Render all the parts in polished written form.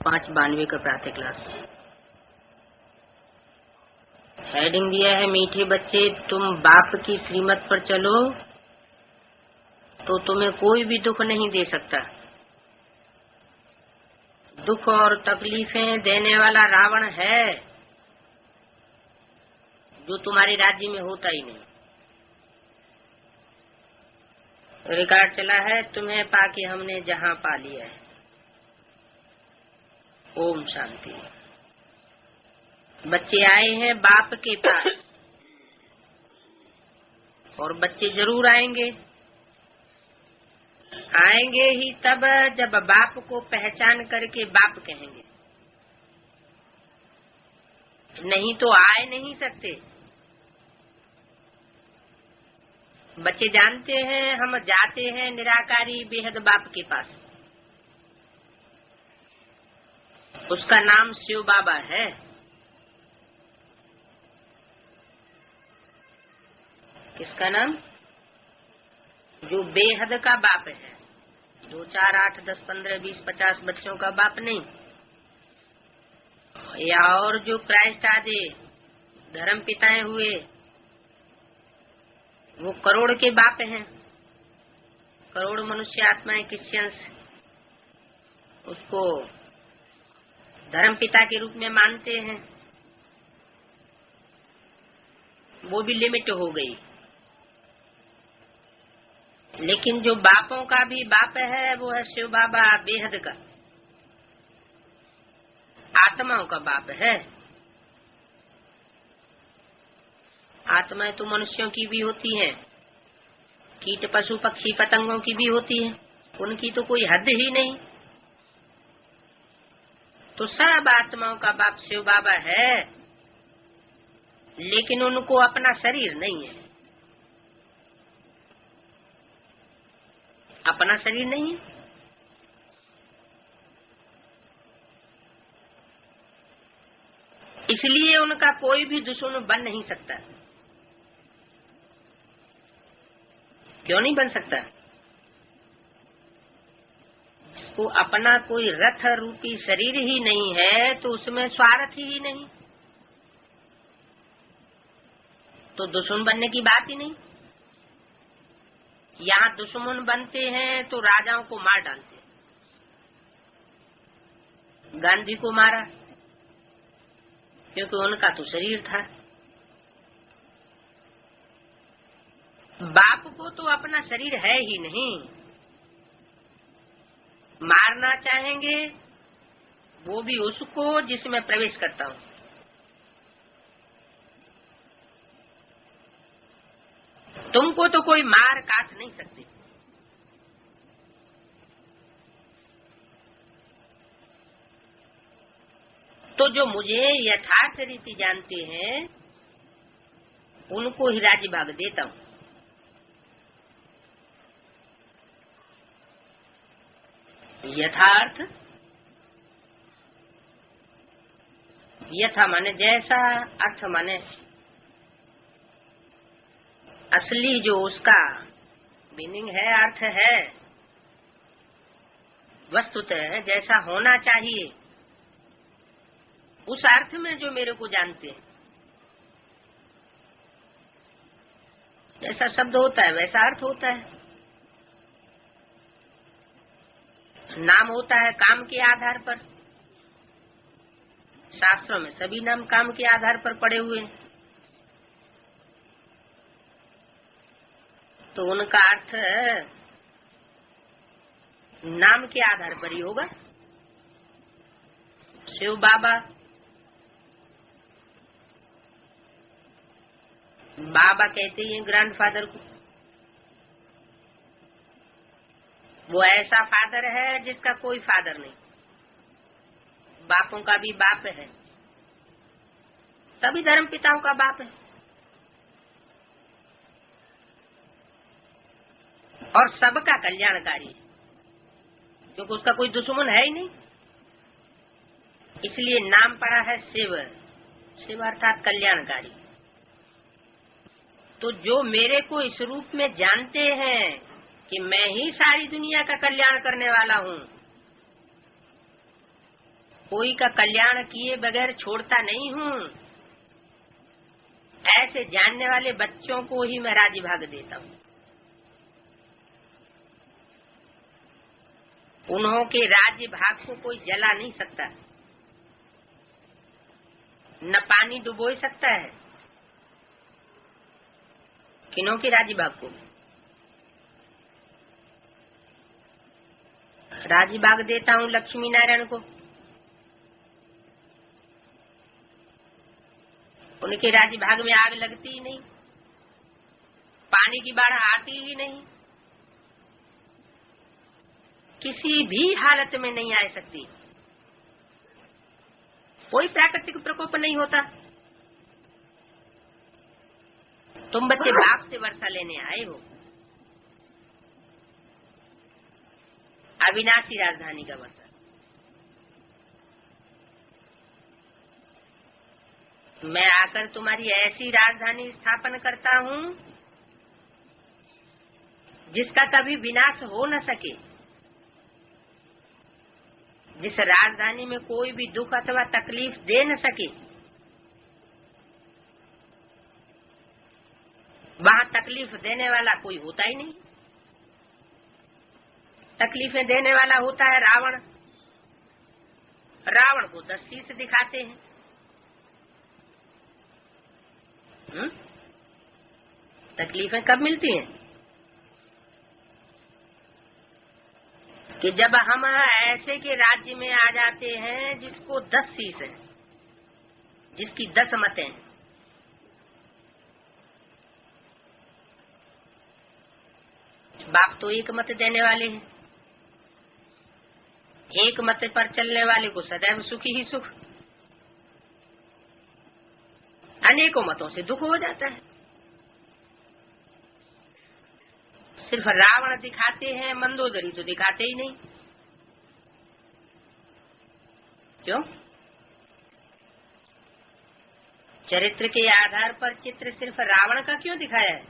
592 का प्रातः class. Heading दिया है, मीठे बच्चे तुम बाप की श्रीमत पर चलो तो तुम्हें कोई भी दुख नहीं दे सकता। दुख और तकलीफें देने वाला रावण है जो तुम्हारे राज्य में होता ही नहीं। रिकॉर्ड चला है, तुम्हें पाके हमने जहां पा लिया है। ओम शांति। बच्चे आए हैं बाप के पास और बच्चे जरूर आएंगे ही तब जब बाप को पहचान करके बाप कहेंगे, नहीं तो आए नहीं सकते। बच्चे जानते हैं हम जाते हैं निराकारी बेहद बाप के पास, उसका नाम शिव बाबा है। किसका नाम? जो बेहद का बाप है, 2 4 8 10 15 20 50 बच्चों का बाप नहीं, या और जो क्राइस्ट आदि धर्म पिताएं हुए वो करोड़ के बाप हैं। करोड़ मनुष्य आत्माएं क्रिश्चियंस उसको धर्म पिता के रूप में मानते हैं, वो भी लिमिट हो गई। लेकिन जो बापों का भी बाप है वो है शिव बाबा बेहद का, आत्माओं का बाप है। आत्माएं तो मनुष्यों की भी होती हैं, कीट पशु पक्षी पतंगों की भी होती हैं, उनकी तो कोई हद ही नहीं। तो सब आत्माओं का बाप शिव बाबा है, लेकिन उनको अपना शरीर नहीं है। अपना शरीर नहीं है, इसलिए उनका कोई भी दुश्मन बन नहीं सकता। क्यों नहीं बन सकता? जिसको अपना कोई रथ रूपी शरीर ही नहीं है तो उसमें स्वार्थ ही नहीं, तो दुश्मन बनने की बात ही नहीं। यहाँ दुश्मन बनते हैं तो राजाओं को मार डालते हैं। गांधी को मारा क्योंकि उनका तो शरीर था। बाप को तो अपना शरीर है ही नहीं, मारना चाहेंगे वो भी उसको जिसमें प्रवेश करता हूँ। तुमको तो कोई मार काट नहीं सकते। तो जो मुझे यथार्थ रीति जानते हैं उनको ही राज्य भाग देता हूँ। यथार्थ, यथा माने जैसा, अर्थ माने असली जो उसका मीनिंग है, अर्थ है, वस्तुतः जैसा होना चाहिए उस अर्थ में जो मेरे को जानते हैं। जैसा शब्द होता है वैसा अर्थ होता है। नाम होता है काम के आधार पर, शास्त्रों में सभी नाम काम के आधार पर पड़े हुए हैं, तो उनका अर्थ नाम के आधार पर ही होगा। शिव बाबा, बाबा कहते हैं ग्रैंडफादर को। वो ऐसा फादर है जिसका कोई फादर नहीं, बापों का भी बाप है, सभी धर्म पिताओं का बाप है, और सबका कल्याणकारी, क्योंकि उसका कोई दुश्मन है ही नहीं। इसलिए नाम पड़ा है शिव, शिव अर्थात कल्याणकारी। तो जो मेरे को इस रूप में जानते हैं कि मैं ही सारी दुनिया का कल्याण करने वाला हूँ, कोई का कल्याण किए बगैर छोड़ता नहीं हूँ। ऐसे जानने वाले बच्चों को ही मैं राज्य भाग देता हूँ। उन्हों के राज्य भाग को कोई जला नहीं सकता, न पानी डुबो सकता है। किन्हों के राज्य भाग को? राज्य भाग देता हूँ लक्ष्मी नारायण को। उनके राज्य भाग में आग लगती ही नहीं, पानी की बाढ़ आती ही नहीं, किसी भी हालत में नहीं आ सकती। कोई प्राकृतिक प्रकोप नहीं होता। तुम बच्चे बाप से वर्षा लेने आए हो, अविनाशी राजधानी का वर्षा। मैं आकर तुम्हारी ऐसी राजधानी स्थापन करता हूँ जिसका कभी विनाश हो न सके, जिस राजधानी में कोई भी दुख अथवा तकलीफ दे न सके। वहाँ तकलीफ देने वाला कोई होता ही नहीं। तकलीफें देने वाला होता है रावण। रावण को 10 शीश दिखाते हैं। तकलीफें कब मिलती हैं? कि जब हम ऐसे के राज्य में आ जाते हैं जिसको 10 शीश है, जिसकी 10 मतें हैं। बाप तो एक मत देने वाले हैं। एक मत पर चलने वाले को सदैव सुखी ही सुख, अनेकों मतों से दुख हो जाता है। सिर्फ रावण दिखाते हैं, मंदोदरी तो दिखाते ही नहीं। क्यों? चरित्र के आधार पर चित्र सिर्फ रावण का क्यों दिखाया है?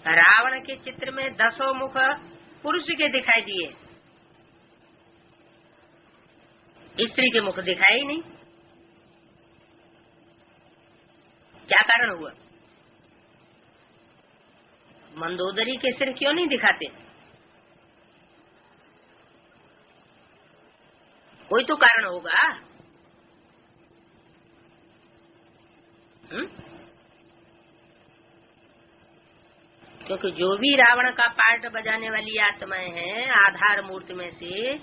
रावण के चित्र में 10 मुख पुरुष के दिखाई दिए, स्त्री के मुख दिखाए ही नहीं। क्या कारण हुआ? मंदोदरी के सिर क्यों नहीं दिखाते? कोई तो कारण होगा। क्योंकि जो भी रावण का पार्ट बजाने वाली आत्माएं हैं, आधार मूर्ति में से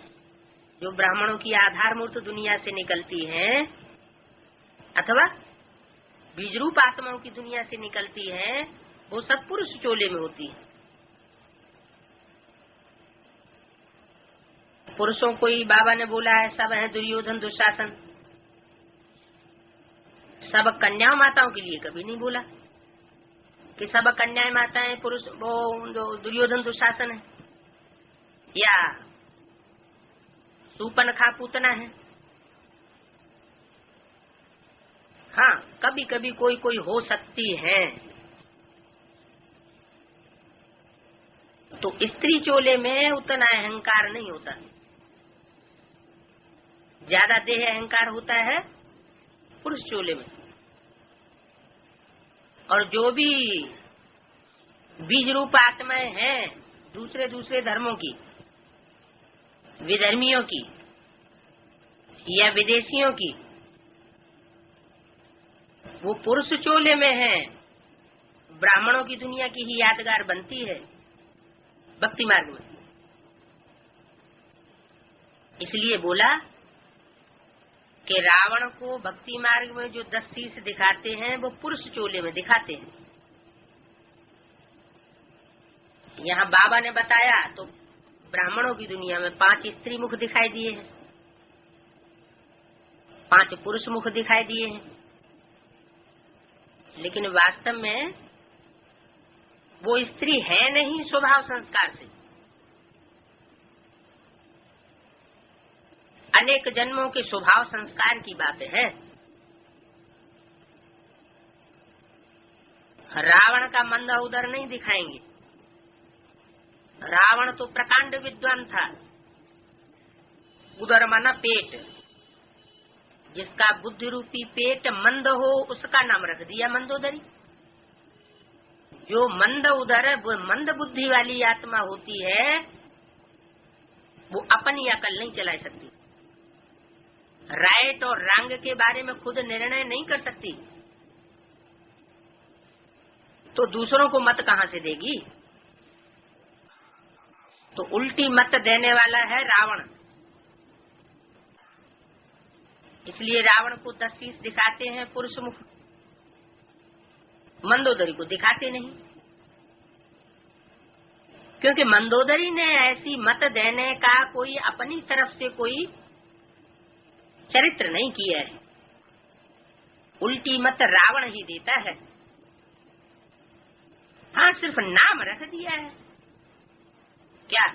जो ब्राह्मणों की आधार मूर्त दुनिया से निकलती हैं, अथवा बीजरूप आत्माओं की दुनिया से निकलती हैं, वो सब पुरुष चोले में होती है। पुरुषों को ही बाबा ने बोला है सब है दुर्योधन दुशासन। सब कन्या माताओं के लिए कभी नहीं बोला कि सब कन्याएं माताएं पुरुष वो जो दुर्योधन दुशासन है या सूपनखा पूतना है। हाँ, कभी कभी कोई कोई हो सकती है। तो स्त्री चोले में उतना अहंकार नहीं होता, ज्यादा देह अहंकार होता है पुरुष चोले में। और जो भी बीज रूप आत्माएं हैं दूसरे दूसरे धर्मों की, विधर्मियों की या विदेशियों की, वो पुरुष चोले में है। ब्राह्मणों की दुनिया की ही यादगार बनती है भक्ति मार्ग में। इसलिए बोला कि रावण को भक्ति मार्ग में जो 10 शीश दिखाते हैं वो पुरुष चोले में दिखाते हैं। यहाँ बाबा ने बताया तो ब्राह्मणों की दुनिया में 5 स्त्री मुख दिखाई दिए हैं, 5 पुरुष मुख दिखाई दिए हैं। लेकिन वास्तव में वो स्त्री है नहीं स्वभाव संस्कार से। अनेक जन्मों के स्वभाव संस्कार की बातें हैं। रावण का मंदा उदर नहीं दिखाएंगे। रावण तो प्रकांड विद्वान था, उदर माना पेट, जिसका बुद्धि रूपी पेट मंद हो उसका नाम रख दिया मंदोदरी। जो मंद उदर, वो मंद बुद्धि वाली आत्मा होती है, वो अपनी अकल नहीं चला सकती, राइट और रंग के बारे में खुद निर्णय नहीं कर सकती, तो दूसरों को मत कहाँ से देगी। तो उल्टी मत देने वाला है रावण। इसलिए रावण को 10 शीश दिखाते हैं पुरुष मुख, मंदोदरी को दिखाते नहीं, क्योंकि मंदोदरी ने ऐसी मत देने का कोई अपनी तरफ से कोई चरित्र नहीं किया है। उल्टी मत रावण ही देता है। हाँ, सिर्फ नाम रख दिया है, क्या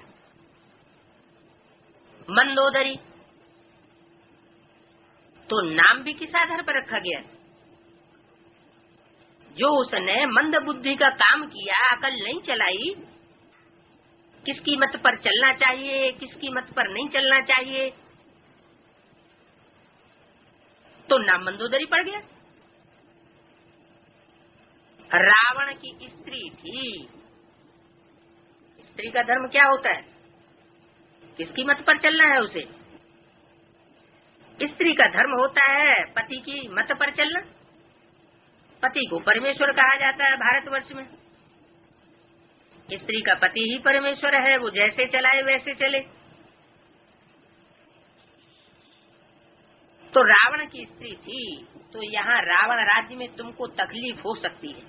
मंदोदरी, तो नाम भी किस आधार पर रखा गया। जो उसने मंद बुद्धि का काम किया, अकल नहीं चलाई, किसकी मत पर चलना चाहिए किसकी मत पर नहीं चलना चाहिए, तो नाम मंदोदरी पड़ गया। रावण की स्त्री थी। स्त्री का धर्म क्या होता है, किसकी मत पर चलना है उसे। स्त्री का धर्म होता है पति की मत पर चलना। पति को परमेश्वर कहा जाता है भारतवर्ष में। स्त्री का पति ही परमेश्वर है, वो जैसे चलाए वैसे चले। तो रावण की स्त्री थी, तो यहाँ रावण राज्य में तुमको तकलीफ हो सकती है,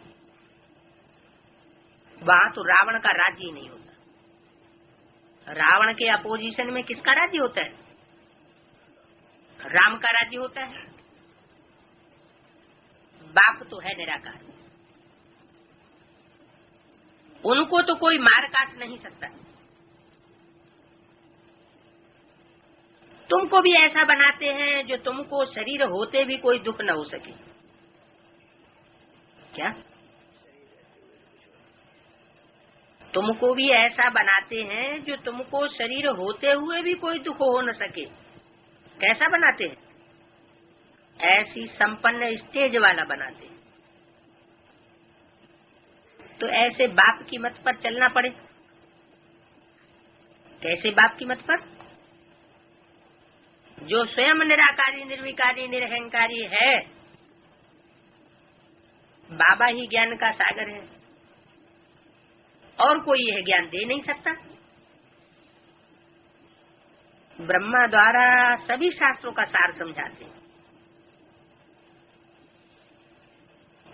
वहाँ तो रावण का राज्य ही नहीं होता। रावण के अपोजिशन में किसका राज्य होता है, राम का राज्य होता है। बाप तो है निराकार, उनको तो कोई मार काट नहीं सकता। तुमको भी ऐसा बनाते हैं जो तुमको शरीर होते भी कोई दुख न हो सके। क्या तुमको भी ऐसा बनाते हैं जो तुमको शरीर होते हुए भी कोई दुख हो न सके। कैसा बनाते हैं, ऐसी संपन्न स्टेज वाला बनाते हैं। तो ऐसे बाप की मत पर चलना पड़े। कैसे बाप की मत पर, जो स्वयं निराकारी निर्विकारी निरहंकारी है। बाबा ही ज्ञान का सागर है, और कोई यह ज्ञान दे नहीं सकता। ब्रह्मा द्वारा सभी शास्त्रों का सार समझाते हैं।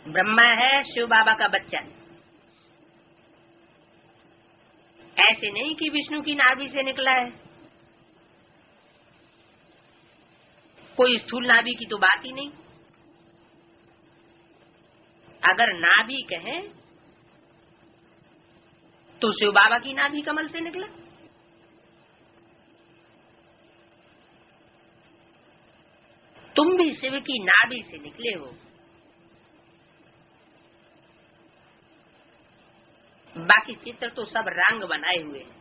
ब्रह्मा है शिव बाबा का बच्चा, ऐसे नहीं कि विष्णु की नाभि से निकला है। कोई स्थूल नाभि की तो बात ही नहीं। अगर नाभि कहें तो शिव बाबा की नाभि कमल से निकला। तुम भी शिव की नाभि से निकले हो। बाकी चित्र तो सब रंग बनाए हुए हैं।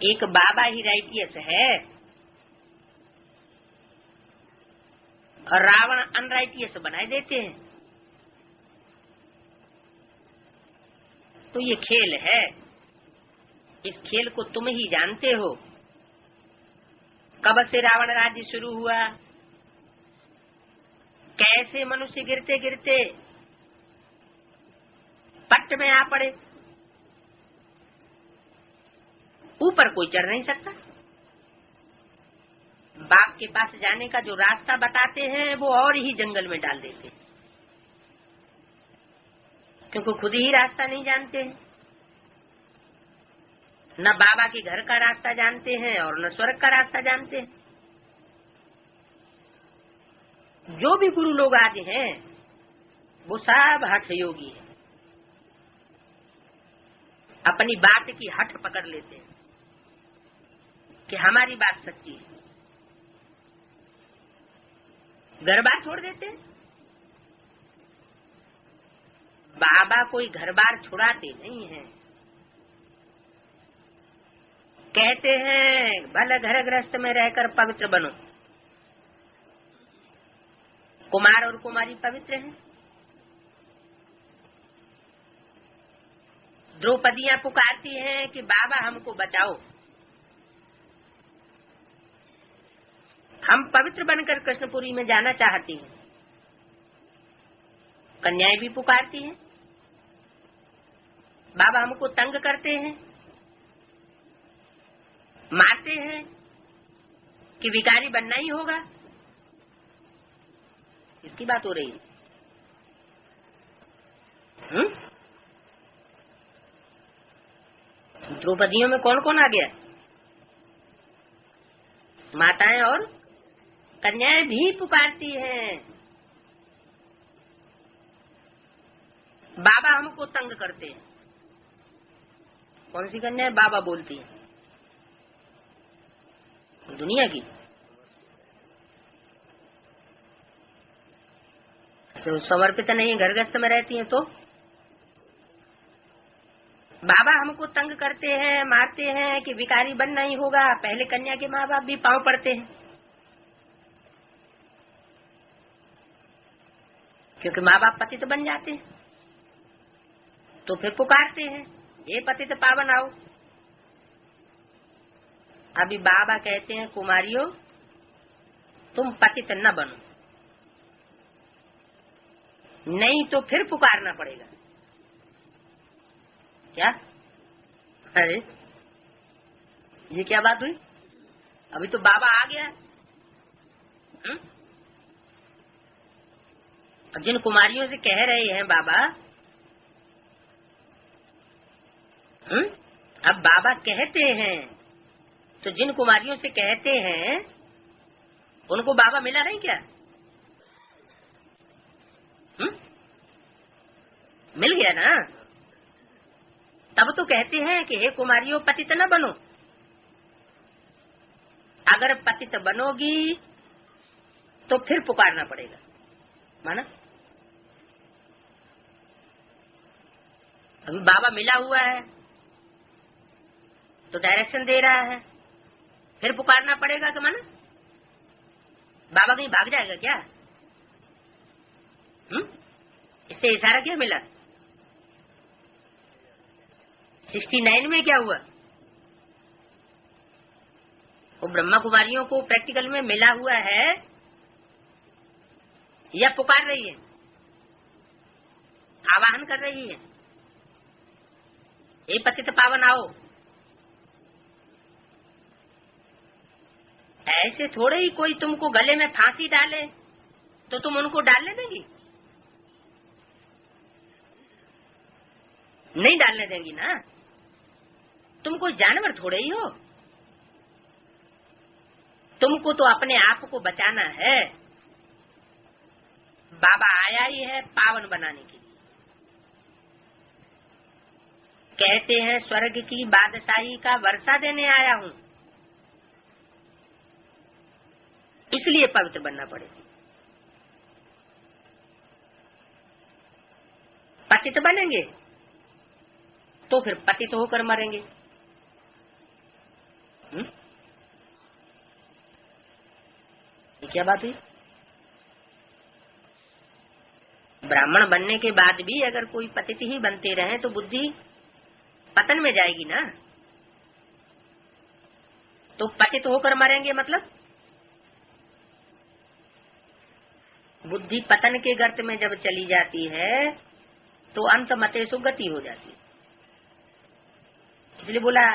एक बाबा ही राइटियस है और रावण अनराइटियस बनाए देते हैं। तो ये खेल है, इस खेल को तुम ही जानते हो। कब से रावण राज्य शुरू हुआ, कैसे मनुष्य गिरते गिरते पट्ट में आ पड़े। ऊपर कोई चढ़ नहीं सकता। बाप के पास जाने का जो रास्ता बताते हैं वो और ही जंगल में डाल देते हैं, क्योंकि खुद ही रास्ता नहीं जानते हैं। न बाबा के घर का रास्ता जानते हैं और न स्वर्ग का रास्ता जानते हैं। जो भी गुरु लोग आज हैं वो सब हठ योगी है, अपनी बात की हठ पकड़ लेते हैं कि हमारी बात सच्ची है, घर बार छोड़ देते हैं। बाबा कोई घर बार छुड़ाते नहीं हैं। कहते हैं भले घर गृहस्थ में रहकर पवित्र बनो। कुमार और कुमारी पवित्र हैं। द्रौपदियां पुकारती हैं कि बाबा हमको बचाओ, हम पवित्र बनकर कृष्णपुरी में जाना चाहती हैं। कन्याएं भी पुकारती हैं, बाबा हमको तंग करते हैं, मारते हैं कि विकारी बनना ही होगा। इसकी बात हो रही है। द्रौपदियों में कौन कौन आ गया? माताएं और कन्याएं भी पुकारती हैं, बाबा हमको तंग करते हैं। कौन सी कन्याएं बाबा बोलती हैं? दुनिया की। तो समर्पित नहीं, घरगृहस्थ में रहती हैं, तो बाबा हमको तंग करते हैं, मारते हैं कि विकारी बनना ही होगा। पहले कन्या के माँ बाप भी पांव पड़ते हैं, क्योंकि माँ बाप पतित बन जाते हैं, तो फिर पुकारते हैं ये पतित पावन आओ। अभी बाबा कहते हैं कुमारियों तुम पतित न बनो, नहीं तो फिर पुकारना पड़ेगा। क्या? अरे ये क्या बात हुई? अभी तो बाबा आ गया। जिन कुमारियों से कह रहे हैं बाबा, अब बाबा कहते हैं, तो जिन कुमारियों से कहते हैं उनको बाबा मिला नहीं क्या? मिल गया ना? तब तो कहते हैं कि हे कुमारियों पतित न बनो। अगर पतित बनोगी तो फिर पुकारना पड़ेगा, माना? अभी बाबा मिला हुआ है तो डायरेक्शन दे रहा है, फिर पुकारना पड़ेगा कि माना? बाबा कहीं भाग जाएगा क्या? इससे इशारा क्या मिला? 69 में क्या हुआ? वो ब्रह्मा कुमारियों को प्रैक्टिकल में मिला हुआ है या पुकार रही है, आवाहन कर रही है, हे पतित पावन आओ। ऐसे थोड़े ही कोई तुमको गले में फांसी डाले तो तुम उनको डालने देंगी? नहीं डालने देंगी ना। तुम कोई जानवर थोड़े ही हो, तुमको तो अपने आप को बचाना है। बाबा आया ही है पावन बनाने के लिए। कहते हैं स्वर्ग की बादशाही का वर्षा देने आया हूँ, इसलिए पवित्र बनना पड़ेगा। पतित बनेंगे तो फिर पतित होकर मरेंगे। ये क्या बात हुई? ब्राह्मण बनने के बाद भी अगर कोई पतित ही बनते रहे तो बुद्धि पतन में जाएगी ना। तो पतित होकर मरेंगे मतलब बुद्धि पतन के गर्त में जब चली जाती है तो अंत मते सुगति हो जाती है। इसलिए बोला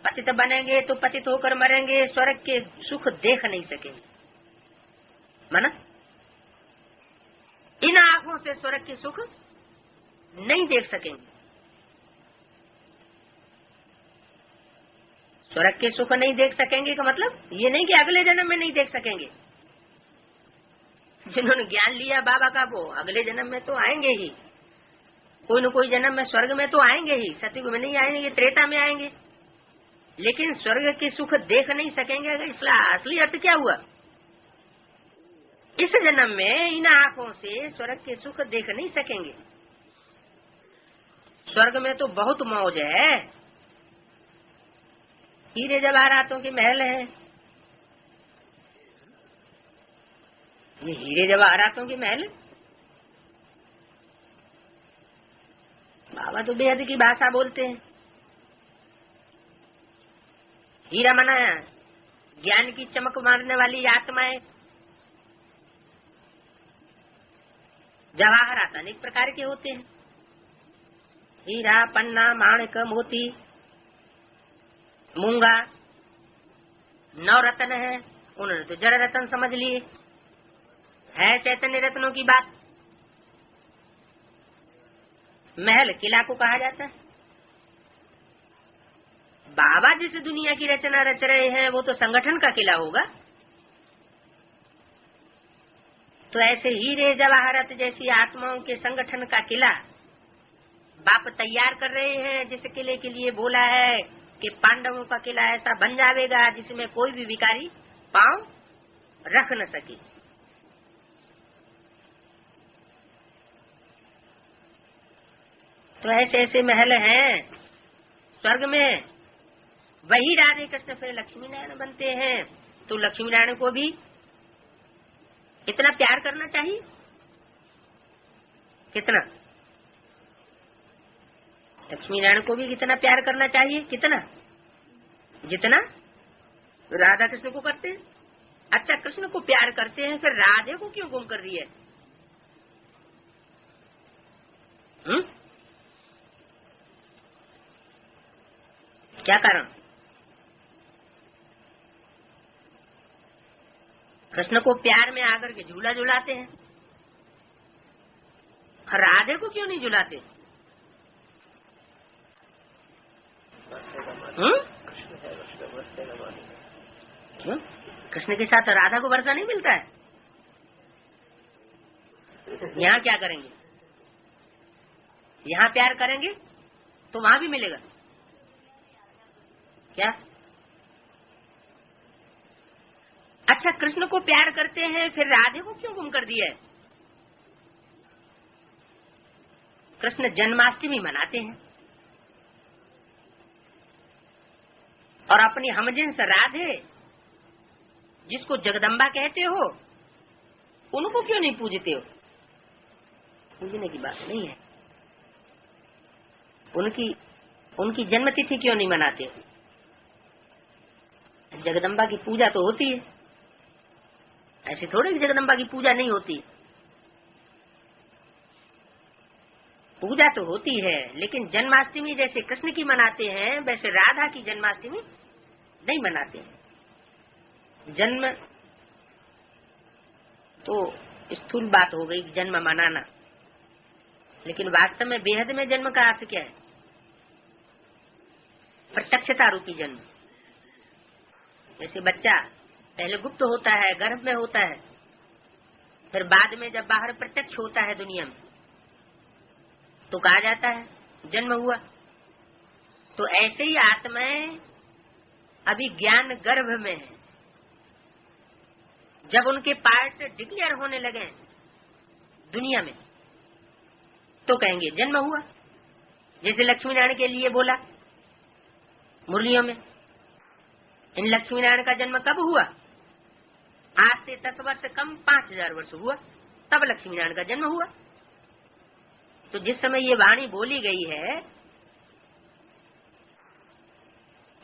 पतित बनेंगे तो पतित होकर मरेंगे, स्वर्ग के सुख देख नहीं सकेंगे। माना इन आंखों से स्वर्ग के सुख नहीं देख सकेंगे। स्वर्ग के सुख नहीं देख सकेंगे का मतलब ये नहीं कि अगले जन्म में नहीं देख सकेंगे। जिन्होंने ज्ञान लिया बाबा का वो अगले जन्म में तो आएंगे ही, कोई न कोई जन्म में स्वर्ग में तो आएंगे ही। सतयुग में नहीं आएंगे, त्रेता में आएंगे, लेकिन स्वर्ग के सुख देख नहीं सकेंगे। इसका असली अर्थ क्या हुआ? इस जन्म में इन आंखों से स्वर्ग के सुख देख नहीं सकेंगे। स्वर्ग में तो बहुत मौज है, हीरे जवाहरातों के महल है, ये हीरे जवाहरातों के महल। बाबा तो बेहद की भाषा बोलते हैं। हीरा माना ज्ञान की चमक मारने वाली आत्माएं, जवाहरात अनेक प्रकार के होते हैं, हीरा, पन्ना, माणिक, मोती, मूंगा, नवरत्न है, उन्होंने तो जड़ रत्न समझ लिए, है चैतन्य रत्नों की बात। महल किला को कहा जाता है। बाबा जिस दुनिया की रचना रच रहे हैं वो तो संगठन का किला होगा। तो ऐसे हीरे जवाहरात जैसी आत्माओं के संगठन का किला बाप तैयार कर रहे हैं, जिस किले के लिए बोला है कि पांडवों का किला ऐसा बन जाएगा जिसमें कोई भी विकारी पांव रख न सके। तो ऐसे ऐसे महल हैं स्वर्ग में, वही राधे कृष्ण फिर लक्ष्मी नारायण बनते हैं। तो लक्ष्मी नारायण को भी इतना प्यार करना चाहिए, कितना लक्ष्मी नारायण को भी कितना प्यार करना चाहिए, कितना जितना राधा कृष्ण को करते हैं। अच्छा, कृष्ण को प्यार करते हैं, फिर राधे को क्यों गुम कर रही है? क्या कारण? कृष्ण को प्यार में आकर के झूला झुलाते हैं, राधे को क्यों नहीं झुलाते? क्यों? कृष्ण के साथ राधा को वर्षा नहीं मिलता है? यहाँ क्या करेंगे? यहाँ प्यार करेंगे तो वहाँ भी मिलेगा क्या? अच्छा, कृष्ण को प्यार करते हैं, फिर राधे को क्यों गुम कर दिया है? कृष्ण जन्माष्टमी मनाते हैं और अपनी हमजिन्स राधे, जिसको जगदम्बा कहते हो, उनको क्यों नहीं पूजते हो? पूजने की बात नहीं है। उनकी जन्मतिथि क्यों नहीं मनाते हो? जगदम्बा की पूजा तो होती है, ऐसे थोड़े कि जगदम्बा की पूजा नहीं होती। पूजा तो होती है, लेकिन जन्माष्टमी जैसे कृष्ण की मनाते हैं वैसे राधा की जन्माष्टमी नहीं मनाते हैं। जन्म तो स्थूल बात हो गई, जन्म मनाना, लेकिन वास्तव में बेहद में जन्म का अर्थ क्या है? प्रत्यक्षता रूपी जन्म। जैसे बच्चा पहले गुप्त होता है, गर्भ में होता है, फिर बाद में जब बाहर प्रत्यक्ष होता है दुनिया में, तो कहा जाता है जन्म हुआ। तो ऐसे ही आत्माएं अभी ज्ञान गर्भ में है, जब उनके पार्ट डिक्लेयर होने लगे दुनिया में तो कहेंगे जन्म हुआ। जैसे लक्ष्मी नारायण के लिए बोला मुरलियों में, इन लक्ष्मी नारायण का जन्म कब हुआ? आज से 10 वर्ष कम 5000 वर्ष हुआ, तब लक्ष्मी नारायण का जन्म हुआ। तो जिस समय ये वाणी बोली गई है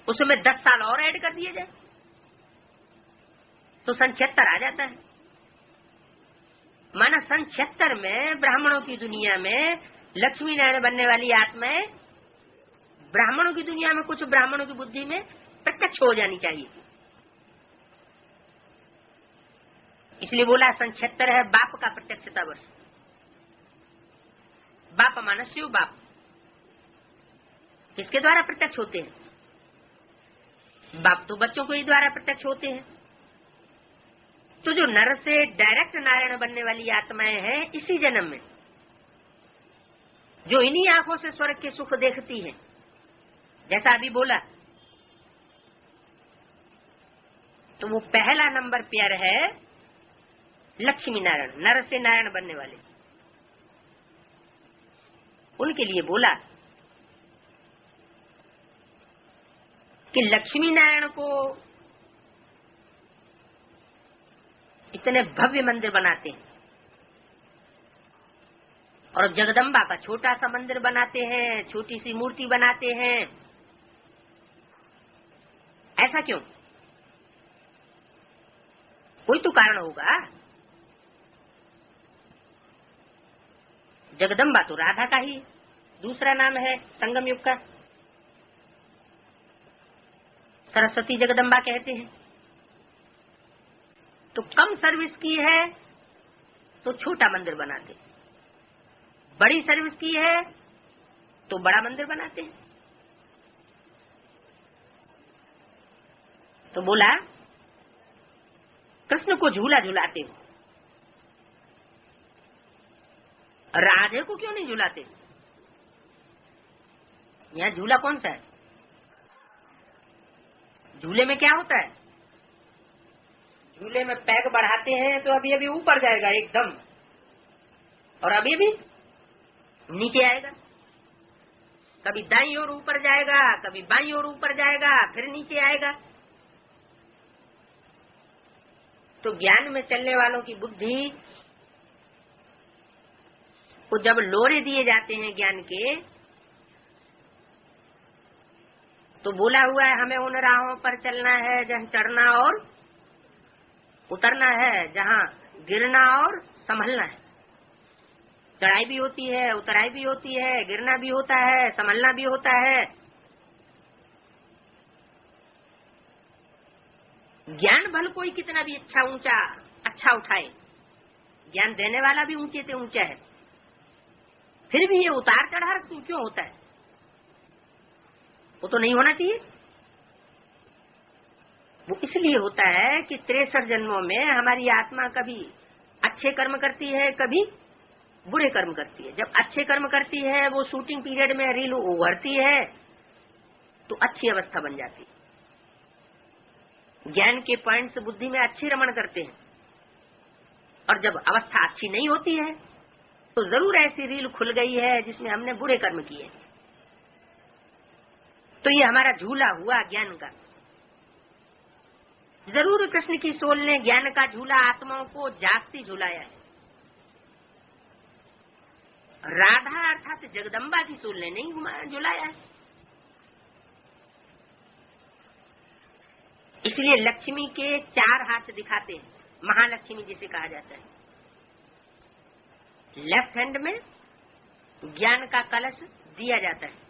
उसमें 10 साल और ऐड कर दिए जाए तो सन 76 आ जाता है। माना सन 76 में ब्राह्मणों की दुनिया में लक्ष्मी नारायण बनने वाली आत्माएं ब्राह्मणों की दुनिया में, कुछ ब्राह्मणों की बुद्धि में प्रत्यक्ष हो जानी चाहिए। इसलिए बोला सन 76 है बाप का प्रत्यक्षता वर्ष। बाप माना शिव बाप, किसके द्वारा प्रत्यक्ष होते हैं? बाप तो बच्चों को ही द्वारा प्रत्यक्ष होते हैं। तो जो नर से डायरेक्ट नारायण बनने वाली आत्माएं हैं इसी जन्म में, जो इन्हीं आंखों से स्वर्ग के सुख देखती हैं, जैसा अभी बोला, तो वो पहला नंबर पेयर है लक्ष्मी नारायण, नर से नारायण बनने वाले। उनके लिए बोला कि लक्ष्मी नारायण को इतने भव्य मंदिर बनाते हैं और जगदम्बा का छोटा सा मंदिर बनाते हैं, छोटी सी मूर्ति बनाते हैं। ऐसा क्यों? कोई तो कारण होगा। जगदम्बा तो राधा का ही दूसरा नाम है, संगम युग का। सरस्वती जगदम्बा कहते हैं। तो कम सर्विस की है तो छोटा मंदिर बनाते, बड़ी सर्विस की है तो बड़ा मंदिर बनाते हैं। तो बोला कृष्ण को झूला झुलाते हो, राधे को क्यों नहीं झुलाते? यहाँ झूला कौन सा है? झूले में क्या होता है? झूले में पैर बढ़ाते हैं तो अभी अभी ऊपर जाएगा एकदम, और अभी अभी नीचे आएगा। कभी दाईं ओर ऊपर जाएगा, कभी बाईं ओर ऊपर जाएगा, फिर नीचे आएगा। तो ज्ञान में चलने वालों की बुद्धि को जब लोरे दिए जाते हैं ज्ञान के, तो बोला हुआ है हमें उन राहों पर चलना है जहाँ चढ़ना और उतरना है, जहाँ गिरना और संभलना है। चढ़ाई भी होती है, उतराई भी होती है, गिरना भी होता है, संभलना भी होता है। ज्ञान भल कोई कितना भी अच्छा उठाए, ज्ञान देने वाला भी ऊंचे से ऊंचा है, फिर भी ये उतार चढ़ाव क्यों होता है? वो तो नहीं होना चाहिए। वो इसलिए होता है कि 63 जन्मों में हमारी आत्मा कभी अच्छे कर्म करती है, कभी बुरे कर्म करती है। जब अच्छे कर्म करती है, वो शूटिंग पीरियड में रील उभरती है तो अच्छी अवस्था बन जाती है। ज्ञान के पॉइंट्स बुद्धि में अच्छी रमण करते हैं, और जब अवस्था अच्छी नहीं होती है तो जरूर ऐसी रील खुल गई है जिसमें हमने बुरे कर्म किए। तो ये हमारा झूला हुआ ज्ञान का। जरूर कृष्ण की सोल ने ज्ञान का झूला आत्माओं को जागती झुलाया है। राधा अर्थात जगदम्बा की सोल ने नहीं झुलाया है। इसलिए लक्ष्मी के 4 हाथ दिखाते हैं, महालक्ष्मी जिसे कहा जाता है। लेफ्ट हैंड में ज्ञान का कलश दिया जाता है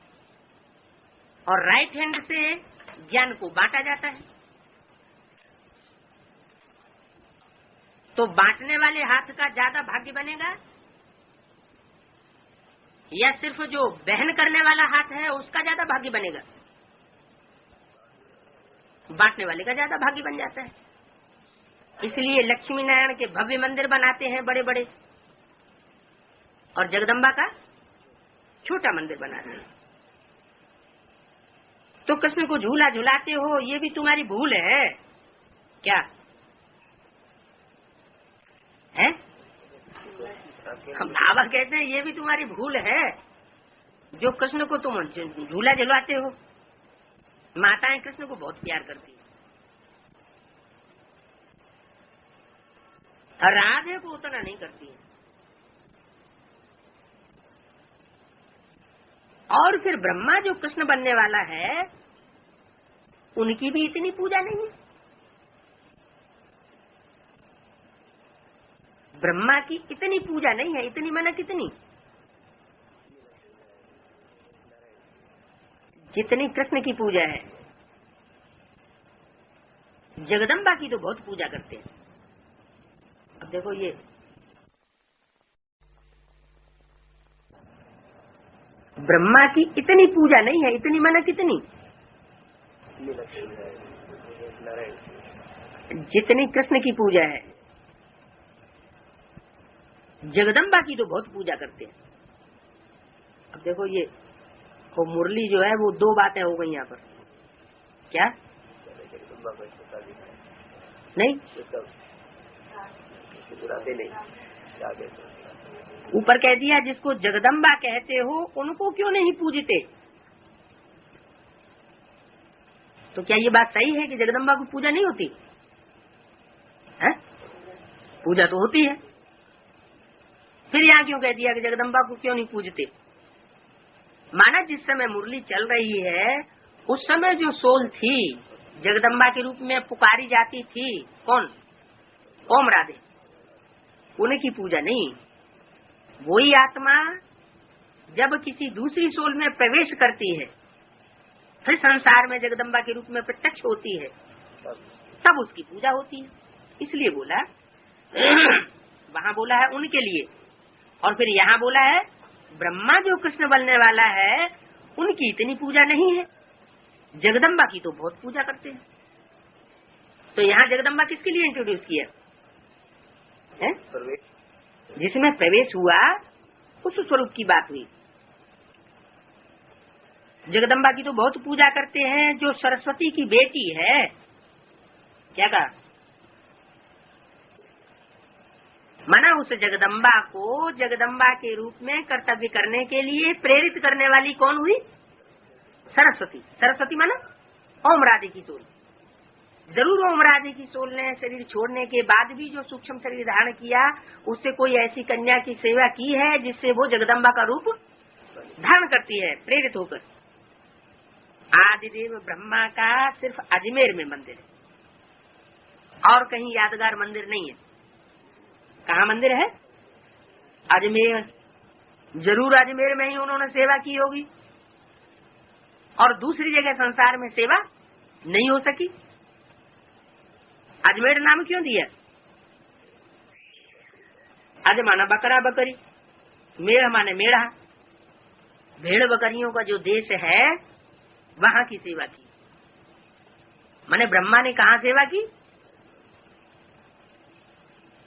और राइट हैंड से ज्ञान को बांटा जाता है। तो बांटने वाले हाथ का ज्यादा भाग्य बनेगा या सिर्फ जो बहन करने वाला हाथ है उसका ज्यादा भाग्य बनेगा? बांटने वाले का ज्यादा भाग्य बन जाता है। इसलिए लक्ष्मी नारायण के भव्य मंदिर बनाते हैं बड़े बड़े, और जगदम्बा का छोटा मंदिर बनाते हैं। तो कृष्ण को झूला झुलाते हो, ये भी तुम्हारी भूल है क्या? है? हम बाबा कहते हैं ये भी तुम्हारी भूल है, जो कृष्ण को तुम झूला झुलाते हो। माताएं कृष्ण को बहुत प्यार करती है, और राधे को उतना नहीं करती है। और फिर ब्रह्मा जो कृष्ण बनने वाला है, उनकी भी इतनी पूजा नहीं है। ब्रह्मा की इतनी पूजा नहीं है। इतनी माना कितनी? जितनी कृष्ण की पूजा है। जगदम्बा की तो बहुत पूजा करते हैं। अब देखो ये ब्रह्मा की इतनी पूजा नहीं है। इतनी माना कितनी? जितनी कृष्ण की पूजा है। जगदम्बा की तो बहुत पूजा करते हैं। अब देखो ये वो मुरली जो है वो 2 बातें हो गई यहाँ पर। क्या नहीं? ऊपर कह दिया जिसको जगदम्बा कहते हो उनको क्यों नहीं पूजते? तो क्या ये बात सही है कि जगदम्बा को पूजा नहीं होती है? पूजा तो होती है। फिर यहाँ क्यों कह दिया कि जगदम्बा को क्यों नहीं पूजते? माना जिस समय मुरली चल रही है उस समय जो सोल थी जगदम्बा के रूप में पुकारी जाती थी, कौन? ओम राधे, उनकी पूजा नहीं। वही आत्मा जब किसी दूसरी सोल में प्रवेश करती है फिर संसार में जगदम्बा के रूप में प्रत्यक्ष होती है, तब उसकी पूजा होती है। इसलिए बोला वहाँ बोला है उनके लिए, और फिर यहाँ बोला है ब्रह्मा जो कृष्ण बनने वाला है उनकी इतनी पूजा नहीं है, जगदम्बा की तो बहुत पूजा करते हैं। तो यहाँ जगदम्बा किसके लिए इंट्रोड्यूस किया है? जिसमें प्रवेश हुआ उस स्वरूप की बात हुई। जगदम्बा की तो बहुत पूजा करते हैं, जो सरस्वती की बेटी है। क्या कहा? माना उस जगदम्बा को जगदम्बा के रूप में कर्तव्य करने के लिए प्रेरित करने वाली कौन हुई? सरस्वती। सरस्वती माना ओम राधे की सोल। जरूर ओम राधे की सोल ने शरीर छोड़ने के बाद भी जो सूक्ष्म शरीर धारण किया उससे कोई ऐसी कन्या की सेवा की है जिससे वो जगदम्बा का रूप धारण करती है प्रेरित होकर। आदिदेव ब्रह्मा का सिर्फ अजमेर में मंदिर है और कहीं यादगार मंदिर नहीं है। कहाँ मंदिर है? अजमेर। जरूर अजमेर में ही उन्होंने सेवा की होगी और दूसरी जगह संसार में सेवा नहीं हो सकी। अजमेर नाम क्यों दिया? अज माना बकरा बकरी, मेढ़ माने मेढ़ा। भेड़ बकरियों का जो देश है वहाँ की सेवा की। माने ब्रह्मा ने कहाँ सेवा की?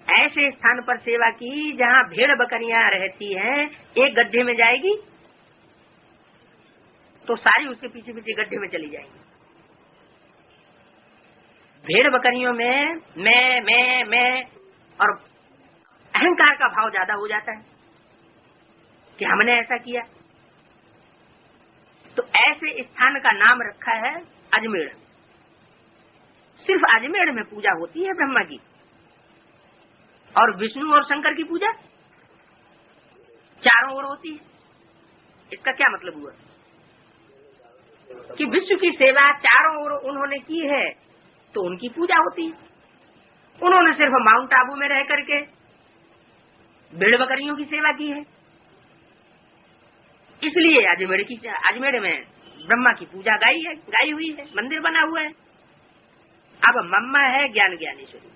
ऐसे स्थान पर सेवा की जहाँ भेड़ बकरियां रहती हैं। एक गड्ढे में जाएगी तो सारी उसके पीछे पीछे गड्ढे में चली जाएंगी। भेड़ बकरियों में मैं और अहंकार का भाव ज्यादा हो जाता है कि हमने ऐसा किया। तो ऐसे स्थान का नाम रखा है अजमेर। सिर्फ अजमेर में पूजा होती है ब्रह्मा की, और विष्णु और शंकर की पूजा चारों ओर होती है। इसका क्या मतलब हुआ कि विश्व की सेवा चारों ओर उन्होंने की है तो उनकी पूजा होती है। उन्होंने सिर्फ माउंट आबू में रह करके भेड़ बकरियों की सेवा की है, इसलिए अजमेर में ब्रह्मा की पूजा गाई हुई है, मंदिर बना हुआ है। अब मम्मा है ज्ञान ज्ञानेश्वरी।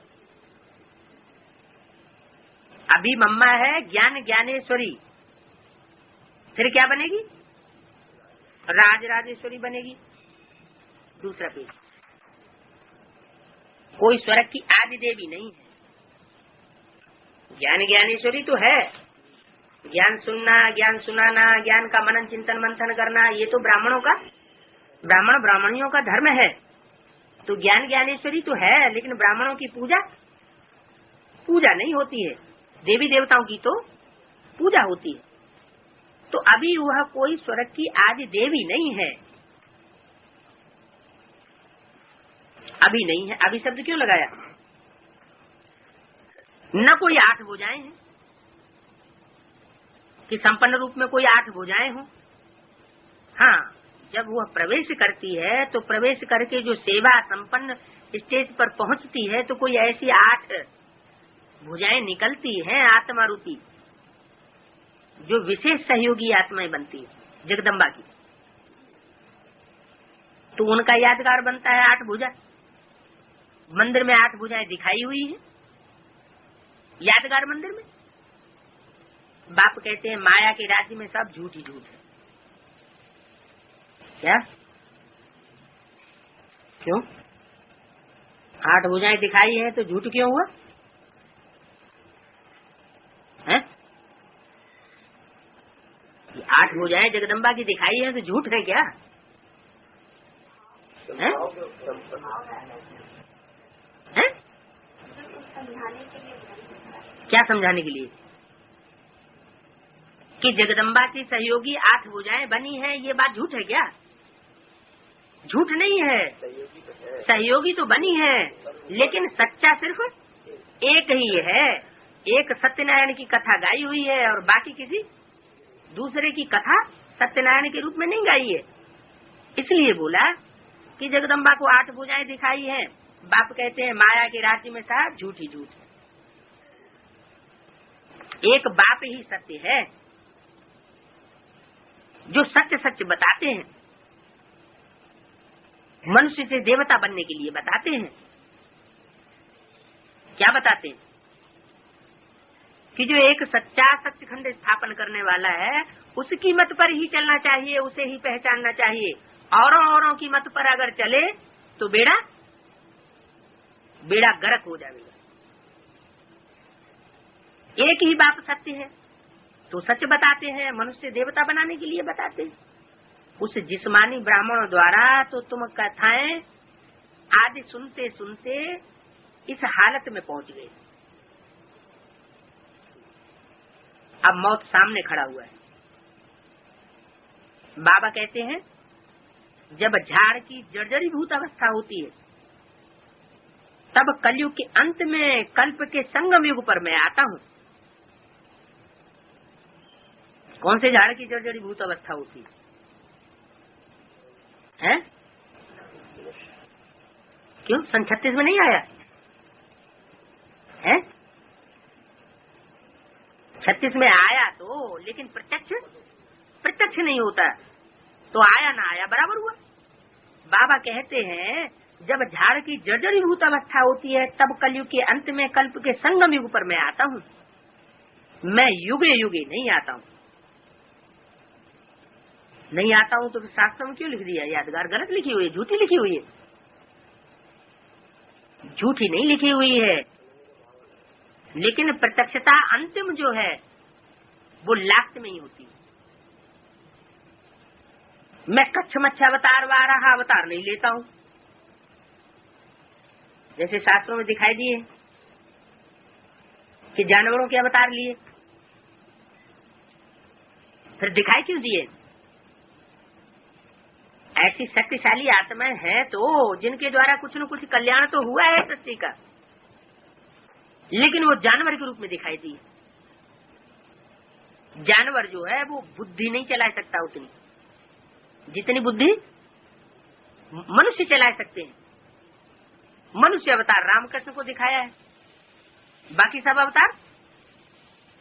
अभी मम्मा है ज्ञान ज्ञानेश्वरी, फिर क्या बनेगी? राज राजेश्वरी बनेगी। दूसरा पेज। कोई स्वर्ग की आदि देवी नहीं है। ज्ञान ज्ञानेश्वरी तो है, ज्ञान सुनना, ज्ञान सुनाना, ज्ञान का मनन चिंतन मंथन करना, ये तो ब्राह्मणियों का धर्म है। तो ज्ञान ज्ञानेश्वरी तो है, लेकिन ब्राह्मणों की पूजा नहीं होती है। देवी देवताओं की तो पूजा होती है। तो अभी वह कोई स्वर्ग की आदि देवी नहीं है, अभी नहीं है। अभी शब्द क्यों लगाया? न कोई 8 भुजाएं हैं कि संपन्न रूप में कोई 8 भुजाएं हो। हाँ, जब वह प्रवेश करती है तो प्रवेश करके जो सेवा संपन्न स्टेज पर पहुंचती है तो कोई ऐसी 8 भुजाएं निकलती हैं आत्मा रूपी, जो विशेष सहयोगी आत्माएं बनती है जगदम्बा की। तो उनका यादगार बनता है 8 भुजा। मंदिर में 8 भुजाएं दिखाई हुई है यादगार मंदिर में। बाप कहते हैं माया के राज्य में सब झूठ ही झूठ है। क्या? क्यों? 8 भुजाएं दिखाई है तो झूठ क्यों हुआ है? 8 भुजाएं जगदम्बा की दिखाई है तो झूठ है क्या है? है? क्या समझाने के लिए? कि जगदम्बा की सहयोगी 8 भुजाएं बनी है, ये बात झूठ है क्या? झूठ नहीं है, सहयोगी तो बनी है, लेकिन सच्चा सिर्फ एक ही है। एक सत्यनारायण की कथा गाई हुई है और बाकी किसी दूसरे की कथा सत्यनारायण के रूप में नहीं गाई है। इसलिए बोला कि जगदम्बा को 8 भुजाएं दिखाई हैं। बाप कहते हैं माया के राज्य में साहब झूठ ही झूठ है, एक बाप ही सत्य है जो सत्य सत्य बताते हैं, मनुष्य से देवता बनने के लिए बताते हैं। क्या बताते हैं कि जो एक सच्चा सत्यखंड स्थापन करने वाला है उसकी मत पर ही चलना चाहिए, उसे ही पहचानना चाहिए। औरों की मत पर अगर चले तो बेड़ा गर्क हो जाएगा। एक ही बाप सत्य है तो सच बताते हैं, मनुष्य देवता बनाने के लिए बताते हैं। उस जिस्मानी ब्राह्मणों द्वारा तो तुम कथाएं आदि सुनते सुनते इस हालत में पहुंच गए। अब मौत सामने खड़ा हुआ है। बाबा कहते हैं जब झाड़ की जर्जरीभूत अवस्था होती है तब कलयुग के अंत में कल्प के संगम युग पर मैं आता हूँ। कौन से झाड़ की जर्जरीभूत अवस्था होती है? क्यों सन 36 में नहीं आया है? 36 में आया तो, लेकिन प्रत्यक्ष नहीं होता तो आया ना आया बराबर हुआ। बाबा कहते हैं जब झाड़ की जर्जरीभूत अवस्था होती है तब कलयुग के अंत में कल्प के संगम युग पर मैं आता हूँ। मैं युगे युगे नहीं आता हूँ। नहीं आता हूँ तो शास्त्र में क्यों लिख दिया? यादगार गलत लिखी हुई है, झूठी लिखी हुई है। झूठी नहीं लिखी हुई है, लेकिन प्रत्यक्षता अंतिम जो है वो लास्ट में ही होती है। मैं कच्छ मच्छ अवतार वाराह अवतार नहीं लेता हूँ जैसे शास्त्रों में दिखाई दिए कि जानवरों के अवतार लिए। फिर दिखाई क्यों दिए? ऐसी शक्तिशाली आत्माएं हैं तो जिनके द्वारा कुछ न कुछ कल्याण तो हुआ है सृष्टि का, लेकिन वो जानवर के रूप में दिखाई दी। जानवर जो है वो बुद्धि नहीं चला सकता उतनी जितनी बुद्धि मनुष्य चला सकते हैं। मनुष्य अवतार रामकृष्ण को दिखाया है, बाकी सब अवतार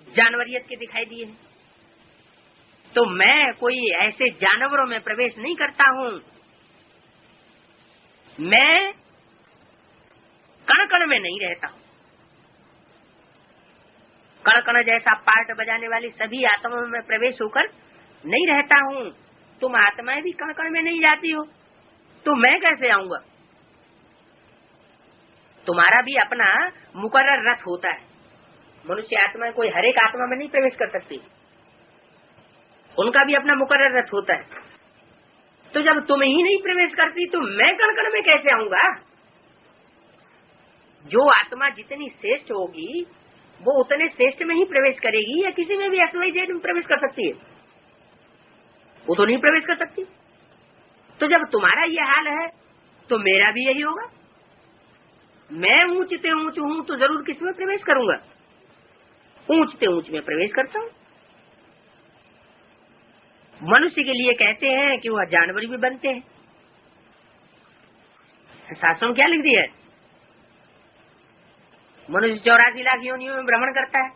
जानवरियत के दिखाई दिए हैं। तो मैं कोई ऐसे जानवरों में प्रवेश नहीं करता हूँ। मैं कण कण में नहीं रहता हूँ। कण कण जैसा पार्ट बजाने वाली सभी आत्माओं में प्रवेश होकर नहीं रहता हूँ। तुम आत्माएं भी कण कण में नहीं जाती हो तो मैं कैसे आऊंगा? तुम्हारा भी अपना मुकर्रर रथ होता है। मनुष्य आत्मा कोई हर एक आत्मा में नहीं प्रवेश कर सकती, उनका भी अपना मुकर्रर रथ होता है। तो जब तुम ही नहीं प्रवेश करती तो मैं कण कण में कैसे आऊंगा? जो आत्मा जितनी श्रेष्ठ होगी वो उतने श्रेष्ठ में ही प्रवेश करेगी, या किसी में भी XYZ में प्रवेश कर सकती है? वो तो नहीं प्रवेश कर सकती। तो जब तुम्हारा ये हाल है तो मेरा भी यही होगा। मैं ऊंचते ऊंच हूं तो जरूर किसमें प्रवेश करूंगा? ऊंचते ऊंच में प्रवेश करता हूं। मनुष्य के लिए कहते हैं कि वह जानवर भी बनते हैं। शास्त्रों में क्या लिख दिया है? मनुष्य 84 लाख योनियों में भ्रमण करता है।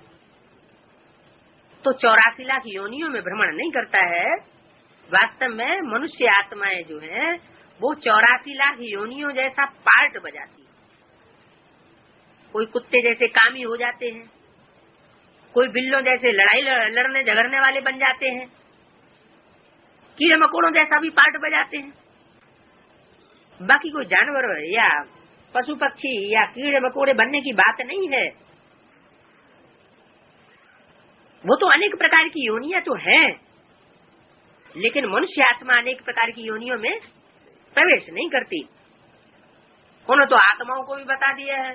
तो 84 लाख योनियों में भ्रमण नहीं करता है। वास्तव में मनुष्य आत्माएं जो हैं वो 84 लाख योनियों जैसा पार्ट बजाती है। कोई कुत्ते जैसे कामी हो जाते हैं, कोई बिल्लों जैसे लड़ाई लड़ने झगड़ने वाले बन जाते हैं, कीड़े मकोड़ों जैसा भी पार्ट बजाते हैं। बाकी कोई जानवर या पशु पक्षी या कीड़े मकोड़े बनने की बात नहीं है। वो तो अनेक प्रकार की योनियां तो हैं, लेकिन मनुष्य आत्मा अनेक प्रकार की योनियों में प्रवेश नहीं करती। उन्होंने तो आत्माओं को भी बता दिया है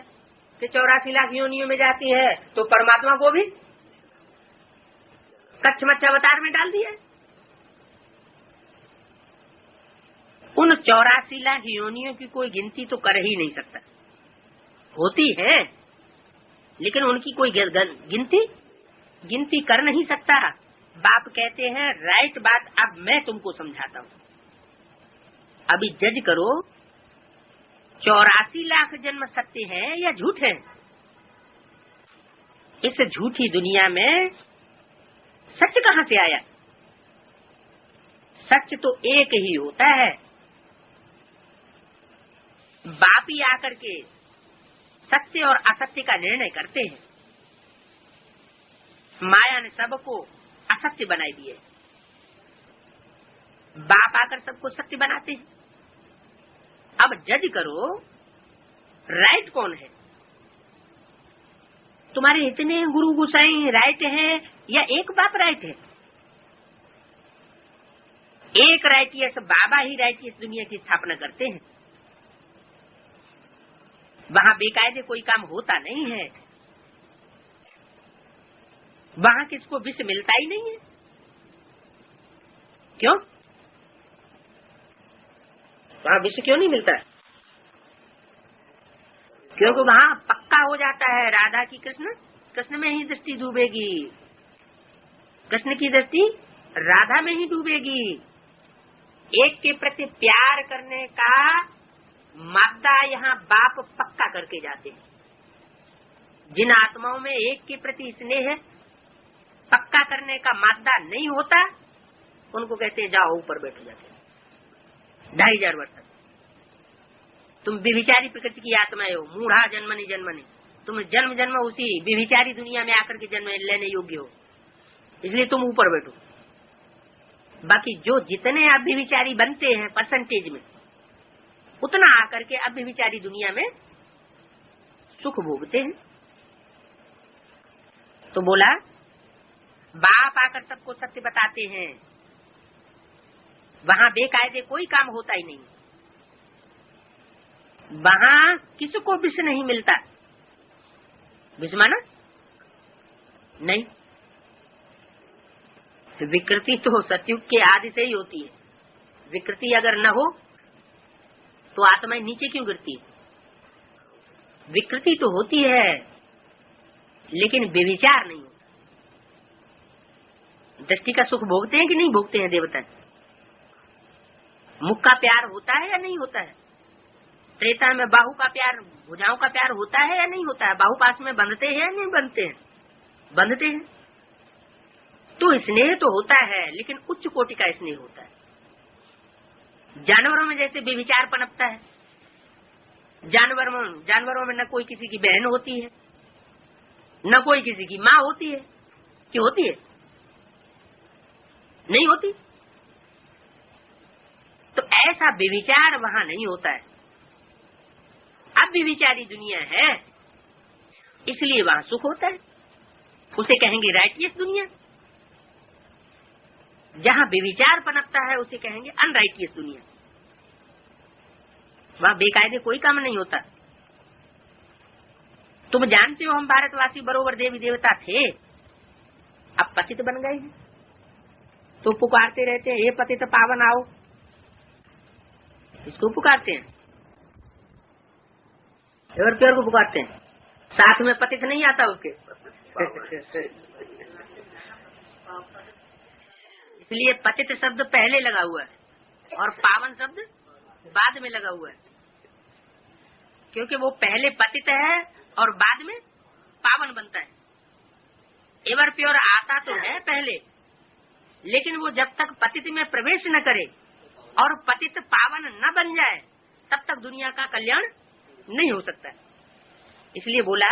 कि 84 लाख योनियों में जाती है, तो परमात्मा को भी कच्छ मच्छ अवतार में डाल दिया है। उन 84 लाख योनियों की कोई गिनती तो कर ही नहीं सकता। होती है लेकिन उनकी कोई गिनती कर नहीं सकता। बाप कहते हैं राइट बात, अब मैं तुमको समझाता हूँ। अभी जज करो, 84 लाख जन्म सत्य है या झूठ है? इस झूठी दुनिया में सच कहाँ से आया? सच तो एक ही होता है। बाप ही आकर के सत्य और असत्य का निर्णय करते हैं। माया ने सबको असत्य बनाई दिए, बाप आकर सबको सत्य बनाते हैं। अब जज करो राइट कौन है? तुम्हारे इतने गुरु गोसाई राइट है या एक बाप राइट है? एक राइटियस बाबा ही राइटियस दुनिया की स्थापना करते हैं। वहाँ बेकायदे कोई काम होता नहीं है। वहाँ किसको विष मिलता ही नहीं है। क्यों? वहाँ विष क्यों नहीं मिलता? क्योंकि वहाँ पक्का हो जाता है राधा की कृष्ण में ही दृष्टि डूबेगी, कृष्ण की दृष्टि राधा में ही डूबेगी। एक के प्रति प्यार करने का मादा यहाँ बाप पक्का करके जाते हैं। जिन आत्माओं में एक के प्रति स्नेह पक्का करने का मादा नहीं होता, उनको कहते हैं जाओ ऊपर बैठ जाते। 2500 वर्ष तक तुम विभिचारी प्रकृति की आत्माएं हो, मूढ़ा जन्मनि जन्मनि। तुम जन्म जन्म उसी विभिचारी दुनिया में आकर के जन्म लेने योग्य हो, इसलिए तुम ऊपर बैठो। बाकी जो जितने आप विभिचारी बनते हैं परसेंटेज में, उतना आकर के अब विभिचारी दुनिया में सुख भोगते हैं। तो बोला बाप आकर सबको सत्य बताते हैं। वहाँ बेकायदे कोई काम होता ही नहीं। वहाँ किसी को विष नहीं मिलता। विष माना नहीं, विकृति तो सतयुग के आदि से ही होती है। विकृति अगर न हो तो आत्माएं नीचे क्यों गिरती है? विकृति तो होती है लेकिन व्यभिचार नहीं होता। दृष्टि का सुख भोगते हैं कि नहीं भोगते हैं देवता? मुख का प्यार होता है या नहीं होता है? त्रेता में बाहु का प्यार, भुजाओं का प्यार होता है या नहीं होता है? बाहु पास में बंधते हैं या नहीं बंधते हैं? बंधते हैं। तो स्नेह तो होता है लेकिन उच्च कोटि का स्नेह होता है। जानवरों में जैसे व्यभिचार पनपता है, जानवरों में न कोई किसी की बहन होती है, न कोई किसी की माँ होती है। क्यों होती है? नहीं होती। तो ऐसा व्यभिचार वहां नहीं होता है। अब व्यभिचारी दुनिया है इसलिए वहां सुख होता है। उसे कहेंगे राइटियस दुनिया। जहां व्यभिचार पनपता है उसे कहेंगे अनराइटियस दुनिया। वहां बेकायदे कोई काम नहीं होता। तुम जानते हो हम भारतवासी बरोबर देवी देवता थे, अब पतित बन गए हैं। तो पुकारते रहते हैं हे पतित पावन आओ। इसको पुकारते हैं, एवर प्योर को पुकारते हैं। साथ में पतित नहीं आता उसके। इसलिए पतित शब्द पहले लगा हुआ है और पावन शब्द बाद में लगा हुआ है, क्योंकि वो पहले पतित है और बाद में पावन बनता है। एवर प्योर आता तो है पहले, लेकिन वो जब तक पतित में प्रवेश न करे और पतित पावन न बन जाए तब तक दुनिया का कल्याण नहीं हो सकता। इसलिए बोला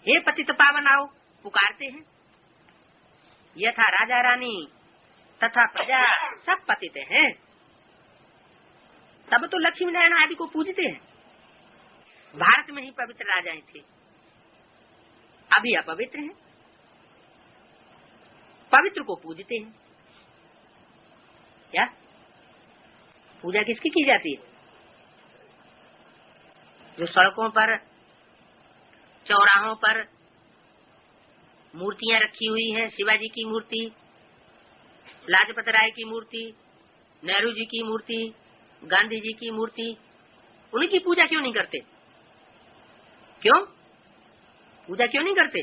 हे पतित पावन आओ, पुकारते हैं। यथा राजा रानी तथा प्रजा सब पतित हैं, तब तो लक्ष्मी नारायण आदि को पूजते हैं। भारत में ही पवित्र राजाएं थे, अभी अपवित्र हैं, पवित्र को पूजते हैं। क्या पूजा किसकी की जाती है? जो सड़कों पर चौराहों पर मूर्तियां रखी हुई हैं, शिवाजी की मूर्ति, लाजपत राय की मूर्ति, नेहरू जी की मूर्ति, गांधी जी की मूर्ति, उनकी पूजा क्यों नहीं करते? क्यों पूजा क्यों नहीं करते?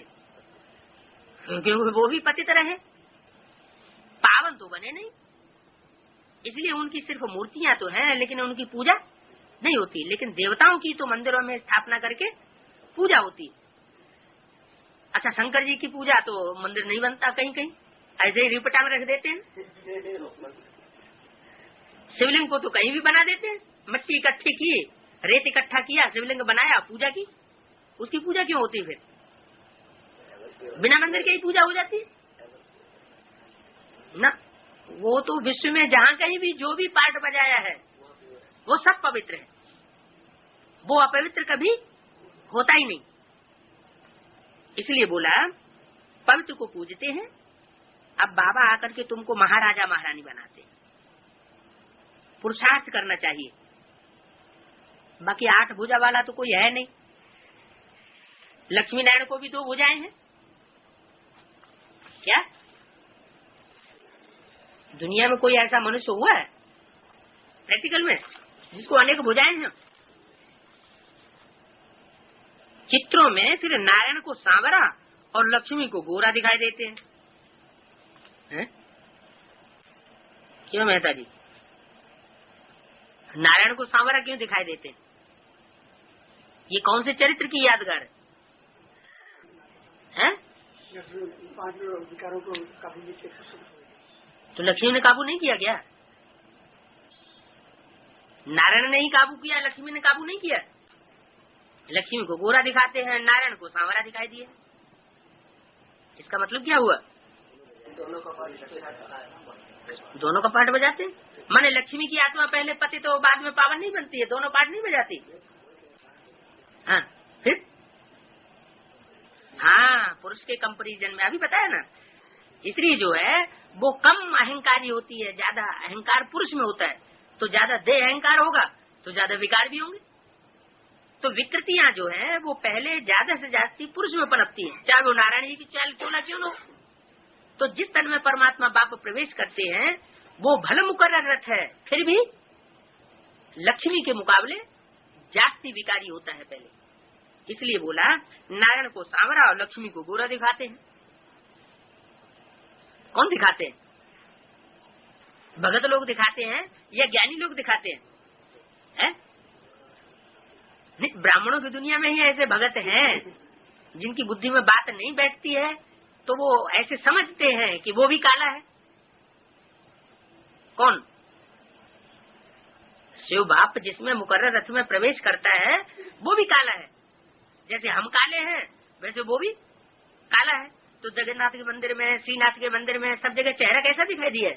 क्योंकि वो भी पतित रहे, पावन तो बने नहीं, इसलिए उनकी सिर्फ मूर्तियां तो हैं लेकिन उनकी पूजा नहीं होती। लेकिन देवताओं की तो मंदिरों में स्थापना करके पूजा होती। अच्छा, शंकर जी की पूजा तो मंदिर नहीं बनता, कहीं कहीं ऐसे ही रिपटा में रख देते हैं। शिवलिंग को तो कहीं भी बना देते हैं, मिट्टी इकट्ठी की, रेत इकट्ठा किया, शिवलिंग बनाया, पूजा की। उसकी पूजा क्यों होती? फिर बिना मंदिर के ही पूजा हो जाती है ना। वो तो विश्व में जहाँ कहीं भी जो भी पार्ट बजाया है वो सब पवित्र है, वो अपवित्र कभी होता ही नहीं। इसलिए बोला पवित्र को पूजते हैं। अब बाबा आकर के तुमको महाराजा महारानी बनाते हैं। पुरुषार्थ करना चाहिए, बाकी 8 भुजा वाला तो कोई है नहीं। लक्ष्मी नारायण को भी 2 भुजाएं हैं क्या? दुनिया में कोई ऐसा मनुष्य हुआ है प्रैक्टिकल में जिसको अनेक भुजाएं हैं? चित्रों में फिर नारायण को सांवरा और लक्ष्मी को गोरा दिखाई देते हैं। क्यों मेहता जी, नारायण को सांवरा क्यों दिखाई देते हैं? ये कौन से चरित्र की यादगार है? तो लक्ष्मी ने काबू नहीं किया क्या? नारायण ने ही काबू किया, लक्ष्मी ने काबू नहीं किया। लक्ष्मी को गोरा दिखाते हैं, नारायण को सांवरा दिखाई दिया। इसका मतलब क्या हुआ? दोनों का पार्ट बजाते हैं। माने लक्ष्मी की आत्मा पहले पति तो बाद में पावन नहीं बनती है, दोनों पार्ट नहीं बजाती। हाँ, फिर हाँ, पुरुष के कंपैरिजन में अभी बताया ना, स्त्री जो है वो कम अहंकारी होती है, ज्यादा अहंकार पुरुष में होता है। तो ज्यादा देह अहंकार होगा तो ज्यादा विकार भी होंगे। तो विकृतियां जो है वो पहले ज्यादा से ज्यादा पुरुष में पनपती है, चाहे वो नारायण जी की चाल चोला क्यों न हो। तो जिस तन में परमात्मा बाप प्रवेश करते हैं वो भले मुकर्रर रथ है, फिर भी लक्ष्मी के मुकाबले जास्ती विकारी होता है पहले। इसलिए बोला नारायण को सांवरा और लक्ष्मी को गोरा दिखाते हैं। कौन दिखाते हैं? भगत लोग दिखाते हैं या ज्ञानी लोग दिखाते हैं? नहीं, ब्राह्मणों की दुनिया में ही ऐसे भगत हैं जिनकी बुद्धि में बात नहीं बैठती है, तो वो ऐसे समझते हैं कि वो भी काला है। कौन? शिव बाप जिसमें मुकर्रर रथ में प्रवेश करता है वो भी काला है। जैसे हम काले हैं वैसे वो भी काला है। तो जगन्नाथ के मंदिर में, श्रीनाथ के मंदिर में सब जगह चेहरा कैसा दिखाई दिया है?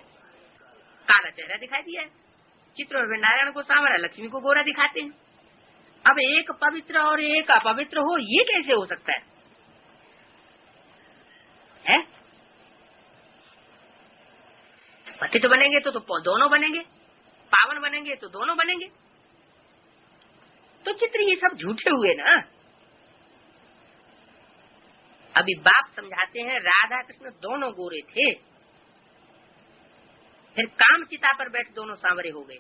काला चेहरा दिखाई दिया है। चित्रों में नारायण को सांवरा, लक्ष्मी को गोरा दिखाते हैं। अब एक पवित्र और एक अपवित्र हो, ये कैसे हो सकता है? पतित बनेंगे तो दोनों बनेंगे, पावन बनेंगे तो दोनों बनेंगे। तो चित्र ये सब झूठे हुए ना। अभी बाप समझाते हैं राधा कृष्ण दोनों गोरे थे, फिर काम चिता पर बैठ दोनों सांवरे हो गए।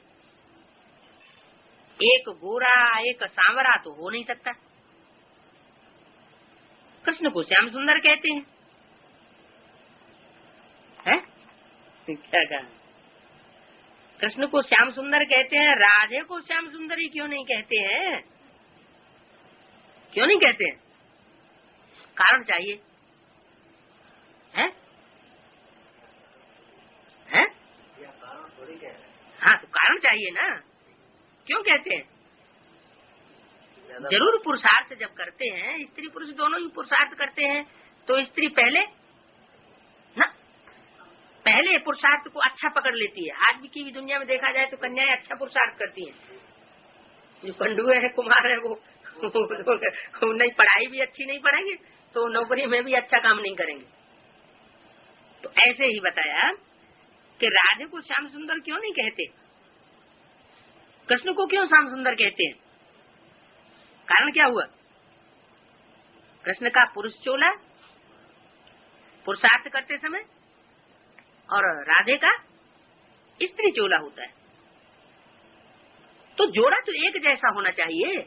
एक गोरा एक सांवरा तो हो नहीं सकता। कृष्ण को श्याम सुंदर कहते हैं, क्या कहा? कृष्ण को श्याम सुंदर कहते हैं, राधे को श्याम सुंदरी क्यों नहीं कहते हैं? क्यों नहीं कहते हैं? कारण चाहिए है? हाँ, तो कारण चाहिए ना, क्यों कहते हैं? जरूर पुरुषार्थ जब करते हैं, स्त्री पुरुष दोनों ही पुरुषार्थ करते हैं, तो स्त्री पहले पहले पुरुषार्थ को अच्छा पकड़ लेती है। आज की भी दुनिया में देखा जाए तो कन्याएं अच्छा पुरुषार्थ करती हैं। जो पंडुए है, कुमार है, वो नहीं, पढ़ाई भी अच्छी नहीं पढ़ेंगे तो नौकरी में भी अच्छा काम नहीं करेंगे। तो ऐसे ही बताया कि राधे को श्याम सुंदर क्यों नहीं कहते, कृष्ण को क्यों श्याम सुंदर कहते हैं? कारण क्या हुआ? कृष्ण का पुरुष चोला पुरुषार्थ करते समय और राधे का स्त्री चोला होता है। तो जोड़ा तो एक जैसा होना चाहिए,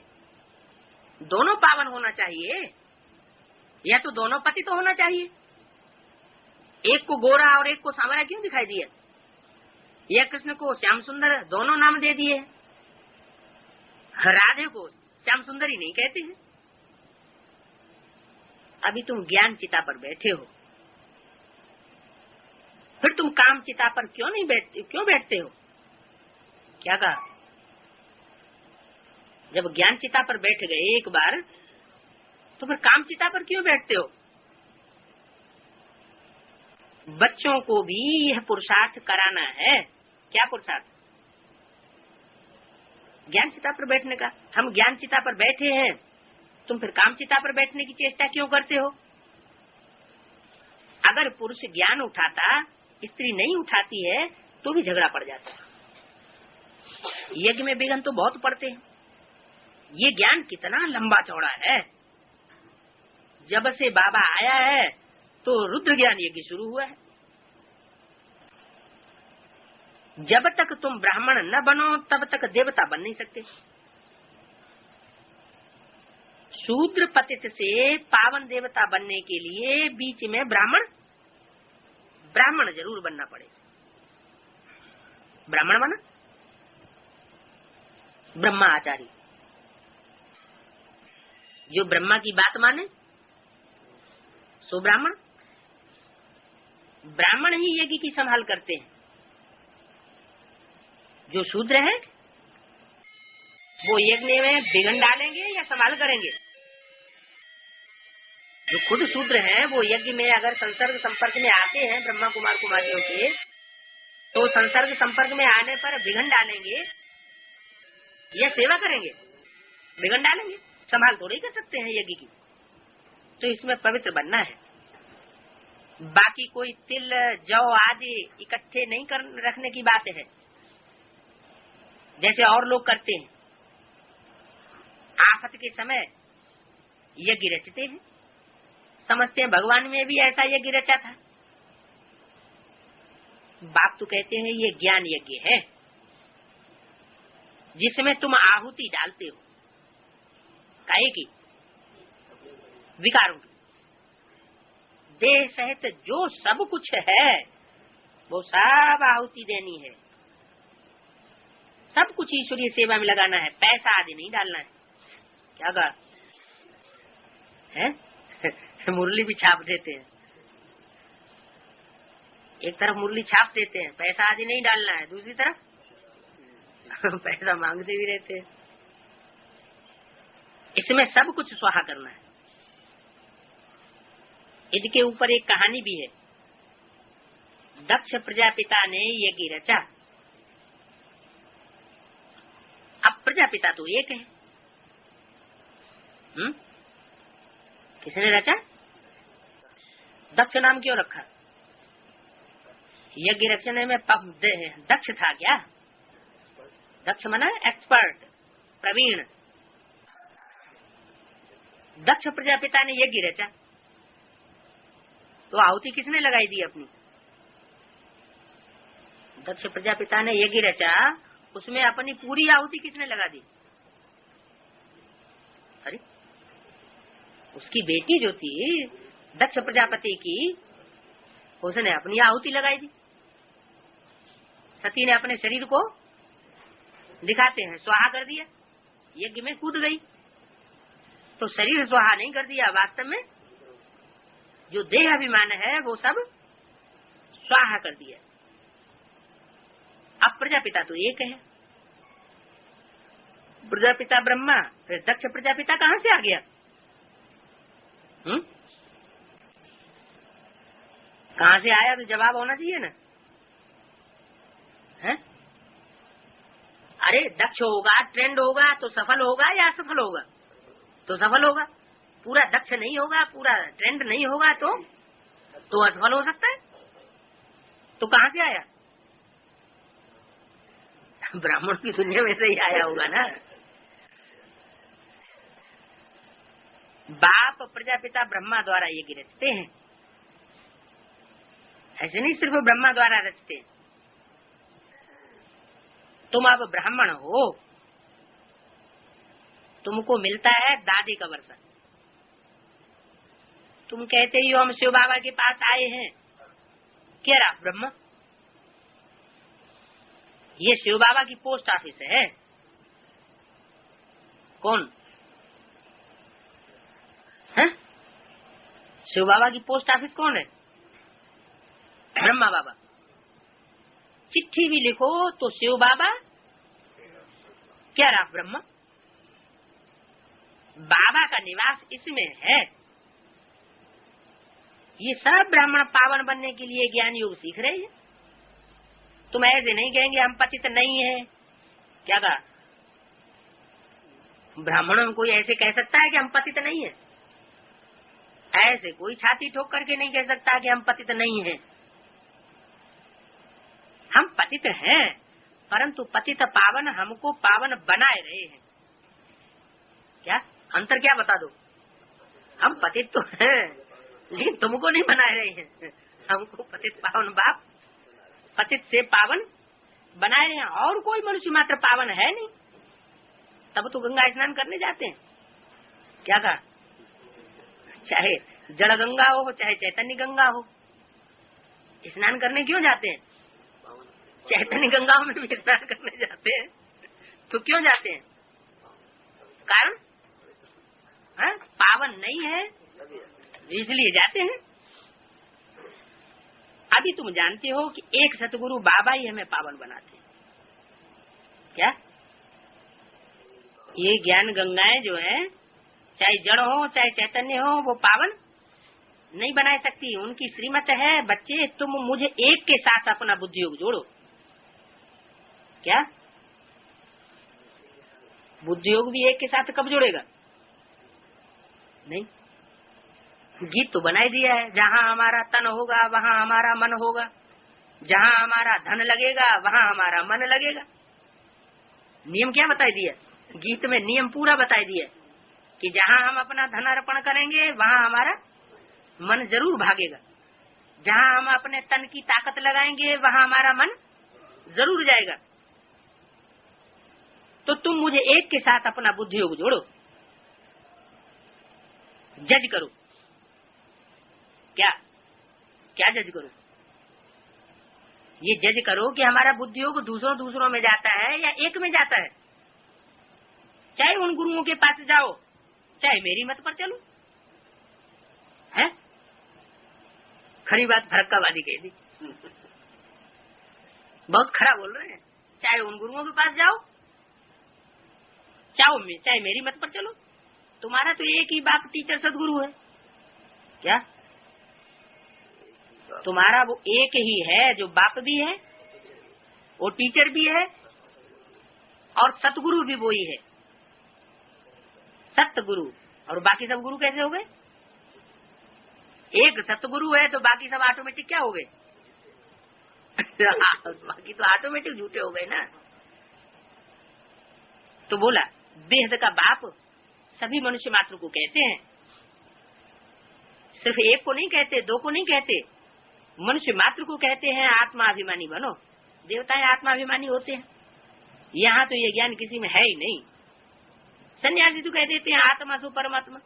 दोनों पावन होना चाहिए, या तो दोनों पति तो होना चाहिए। एक को गोरा और एक को सांवरा क्यों दिखाई दिया? या कृष्ण को श्याम सुंदर दोनों नाम दे दिए, राधे को श्याम सुंदरी नहीं कहते हैं। अभी तुम ज्ञान चिता पर बैठे हो, फिर तुम काम चिता पर क्यों बैठते हो? क्या कहा? जब ज्ञान चिता पर बैठ गए एक बार, तो फिर काम चिता पर क्यों बैठते हो? बच्चों को भी यह पुरुषार्थ कराना है। क्या पुरुषार्थ? ज्ञान चिता पर बैठने का। हम ज्ञान चिता पर बैठे हैं, तुम फिर काम चिता पर बैठने की चेष्टा क्यों करते हो? अगर पुरुष ज्ञान उठाता, स्त्री नहीं उठाती है, तो भी झगड़ा पड़ जाता। यज्ञ में विघ्न तो बहुत पड़ते हैं। ये ज्ञान कितना लंबा चौड़ा है। जब से बाबा आया है तो रुद्र ज्ञान यज्ञ शुरू हुआ है। जब तक तुम ब्राह्मण न बनो तब तक देवता बन नहीं सकते। शूद्र पतित से पावन देवता बनने के लिए बीच में ब्राह्मण जरूर बनना पड़े। ब्राह्मण बना ब्रह्मा आचार्य, जो ब्रह्मा की बात माने सो ब्राह्मण। ब्राह्मण ही यज्ञ की संभाल करते हैं। जो शूद्र है वो यज्ञ में विघ्न डालेंगे या संभाल करेंगे? जो खुद शूद्र हैं वो यज्ञ में अगर संसर्ग संपर्क में आते हैं ब्रह्मा कुमार कुमारियों के, तो संसर्ग संपर्क में आने पर विघ्न डालेंगे या सेवा करेंगे? विघ्न डालेंगे, संभाल थोड़ी कर सकते हैं यज्ञ की। तो इसमें पवित्र बनना है। बाकी कोई तिल जौ आदि इकट्ठे नहीं रखने की बात है, जैसे और लोग करते हैं। आफत के समय यज्ञ रचते हैं, समझते हैं भगवान में भी ऐसा यज्ञ रचा था। बाप तो कहते हैं ये ज्ञान यज्ञ है, जिसमें तुम आहुति डालते हो। काहे की? विकारों की। देह सहित जो सब कुछ है वो सब आहुति देनी है। सब कुछ ईश्वरीय सेवा में लगाना है, पैसा आदि नहीं डालना है। क्या कहा है? मुरली भी छाप देते हैं, एक तरफ मुरली छाप देते हैं, पैसा आदि नहीं डालना है, दूसरी तरफ पैसा मांगते भी रहते हैं। इसमें सब कुछ स्वाहा करना है। इसके ऊपर एक कहानी भी है। दक्ष प्रजापिता ने यज्ञ रचा। अब प्रजापिता तो एक है। किसने रचा? दक्ष नाम क्यों रखा? यज्ञ रचने में दक्ष था क्या? दक्ष माना एक्सपर्ट, प्रवीण। दक्ष प्रजापिता ने यज्ञ रचा, तो आहुति किसने लगाई दी अपनी? दक्ष प्रजापिता ने यज्ञ रचा, उसमें अपनी पूरी आहुति किसने लगा दी? अरे उसकी बेटी जो थी दक्ष प्रजापति की, उसने अपनी आहुति लगाई दी। सती ने अपने शरीर को दिखाते हैं स्वाहा कर दिया, यज्ञ में कूद गई, तो शरीर स्वाहा नहीं कर दिया, वास्तव में जो देह अभिमान है वो सब स्वाहा कर दिया। अब प्रजापिता तो एक है, प्रजापिता ब्रह्मा, फिर दक्ष प्रजापिता कहाँ से आ गया? कहाँ से आया? तो जवाब होना चाहिए ना है? अरे दक्ष होगा, ट्रेंड होगा तो सफल होगा या असफल होगा? तो सफल होगा। पूरा दक्ष नहीं होगा, पूरा ट्रेंड नहीं होगा तो असफल हो सकता है। तो कहाँ से आया? ब्राह्मण की दुनिया में से ही आया होगा ना। बाप प्रजापिता ब्रह्मा द्वारा ये रचते हैं, ऐसे नहीं सिर्फ ब्रह्मा द्वारा रचते। तुम अब ब्राह्मण हो, तुमको मिलता है दादी का वर्षा। तुम कहते ही हो हम शिव बाबा के पास आए हैं, क्या रहा ब्रह्म? ये शिव बाबा की पोस्ट ऑफिस है। कौन है? शिव बाबा की पोस्ट ऑफिस कौन है? ब्रह्मा बाबा। चिट्ठी भी लिखो तो शिव बाबा, क्या रहा ब्रह्मा। बाबा का निवास इसमें है। ये सब ब्राह्मण पावन बनने के लिए ज्ञान योग सीख रहे हैं। तुम ऐसे नहीं कहेंगे हम पतित नहीं है। क्या कहा? ब्राह्मणों कोई ऐसे कह सकता है कि हम पतित नहीं है? ऐसे कोई छाती ठोक करके नहीं कह सकता कि हम पतित नहीं हैं। हम पतित हैं, परंतु पतित पावन हमको पावन बनाए रहे हैं। क्या अंतर? क्या बता दो? हम पतित तो हैं, लेकिन तुमको नहीं बनाए रहे हैं। हमको पतित पावन बाप पतित से पावन बनाए रहे हैं। और कोई मनुष्य मात्र पावन है नहीं, तब तो गंगा स्नान करने जाते हैं। क्या कहा? चाहे जड़ गंगा हो चाहे चैतन्य गंगा हो, स्नान करने क्यों जाते हैं? चैतन्य गंगा में भी स्नान करने जाते हैं, तो क्यों जाते हैं? कारण पावन नहीं है इसलिए जाते हैं। अभी तुम जानते हो कि एक सतगुरु बाबा ही हमें पावन बनाते हैं। क्या? ये ज्ञान गंगाएं जो है, चाहे जड़ हो चाहे चैतन्य हो, वो पावन नहीं बना सकती। उनकी श्रीमत है, बच्चे तुम मुझे एक के साथ अपना बुद्धि योग जोड़ो। क्या? बुद्धि योग भी एक के साथ कब जोड़ेगा? नहीं। गीत तो बनाई दिया है, जहाँ हमारा तन होगा वहाँ हमारा मन होगा, जहाँ हमारा धन लगेगा वहाँ हमारा मन लगेगा। नियम क्या बताई दिया? गीत में नियम पूरा बताई दिया कि जहाँ हम अपना धन अर्पण करेंगे वहाँ हमारा मन जरूर भागेगा, जहाँ हम अपने तन की ताकत लगाएंगे वहाँ हमारा मन जरूर जाएगा। तो तुम मुझे एक के साथ अपना बुद्धि योग जोड़ो, जज करो। क्या? क्या जज करो? ये जज करो कि हमारा बुद्धि योग दूसरों में जाता है या एक में जाता है। चाहे उन गुरुओं के पास जाओ, चाहे मेरी मत पर चलो। है खरी बात भड़कावादी कह दी। बहुत खरा बोल रहे हैं। चाहे उन गुरुओं के पास जाओ, चाहे मेरी मत पर चलो। तुम्हारा तो एक ही बाप टीचर सदगुरु है। क्या? तुम्हारा वो एक ही है जो बाप भी है, वो टीचर भी है, और सतगुरु भी वो ही है। सतगुरु। और बाकी सब गुरु कैसे हो गए? एक सतगुरु है तो बाकी सब ऑटोमेटिक क्या हो गए? बाकी तो ऑटोमेटिक झूठे हो गए ना। तो बोला बेहद का बाप सभी मनुष्य मात्र को कहते हैं, सिर्फ एक को नहीं कहते, दो को नहीं कहते, मनुष्य मात्र को कहते हैं आत्माभिमानी बनो। देवताएं आत्माभिमानी होते हैं, यहाँ तो ये ज्ञान किसी में है ही नहीं। सन्यासी तो कह देते हैं आत्मा सो परमात्मा,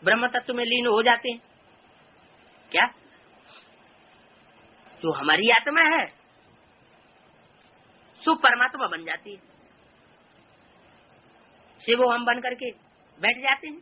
ब्रह्म तत्व में लीन हो जाते हैं। क्या? जो हमारी आत्मा है सो परमात्मा बन जाती है, शिवो हम बन करके बैठ जाते हैं।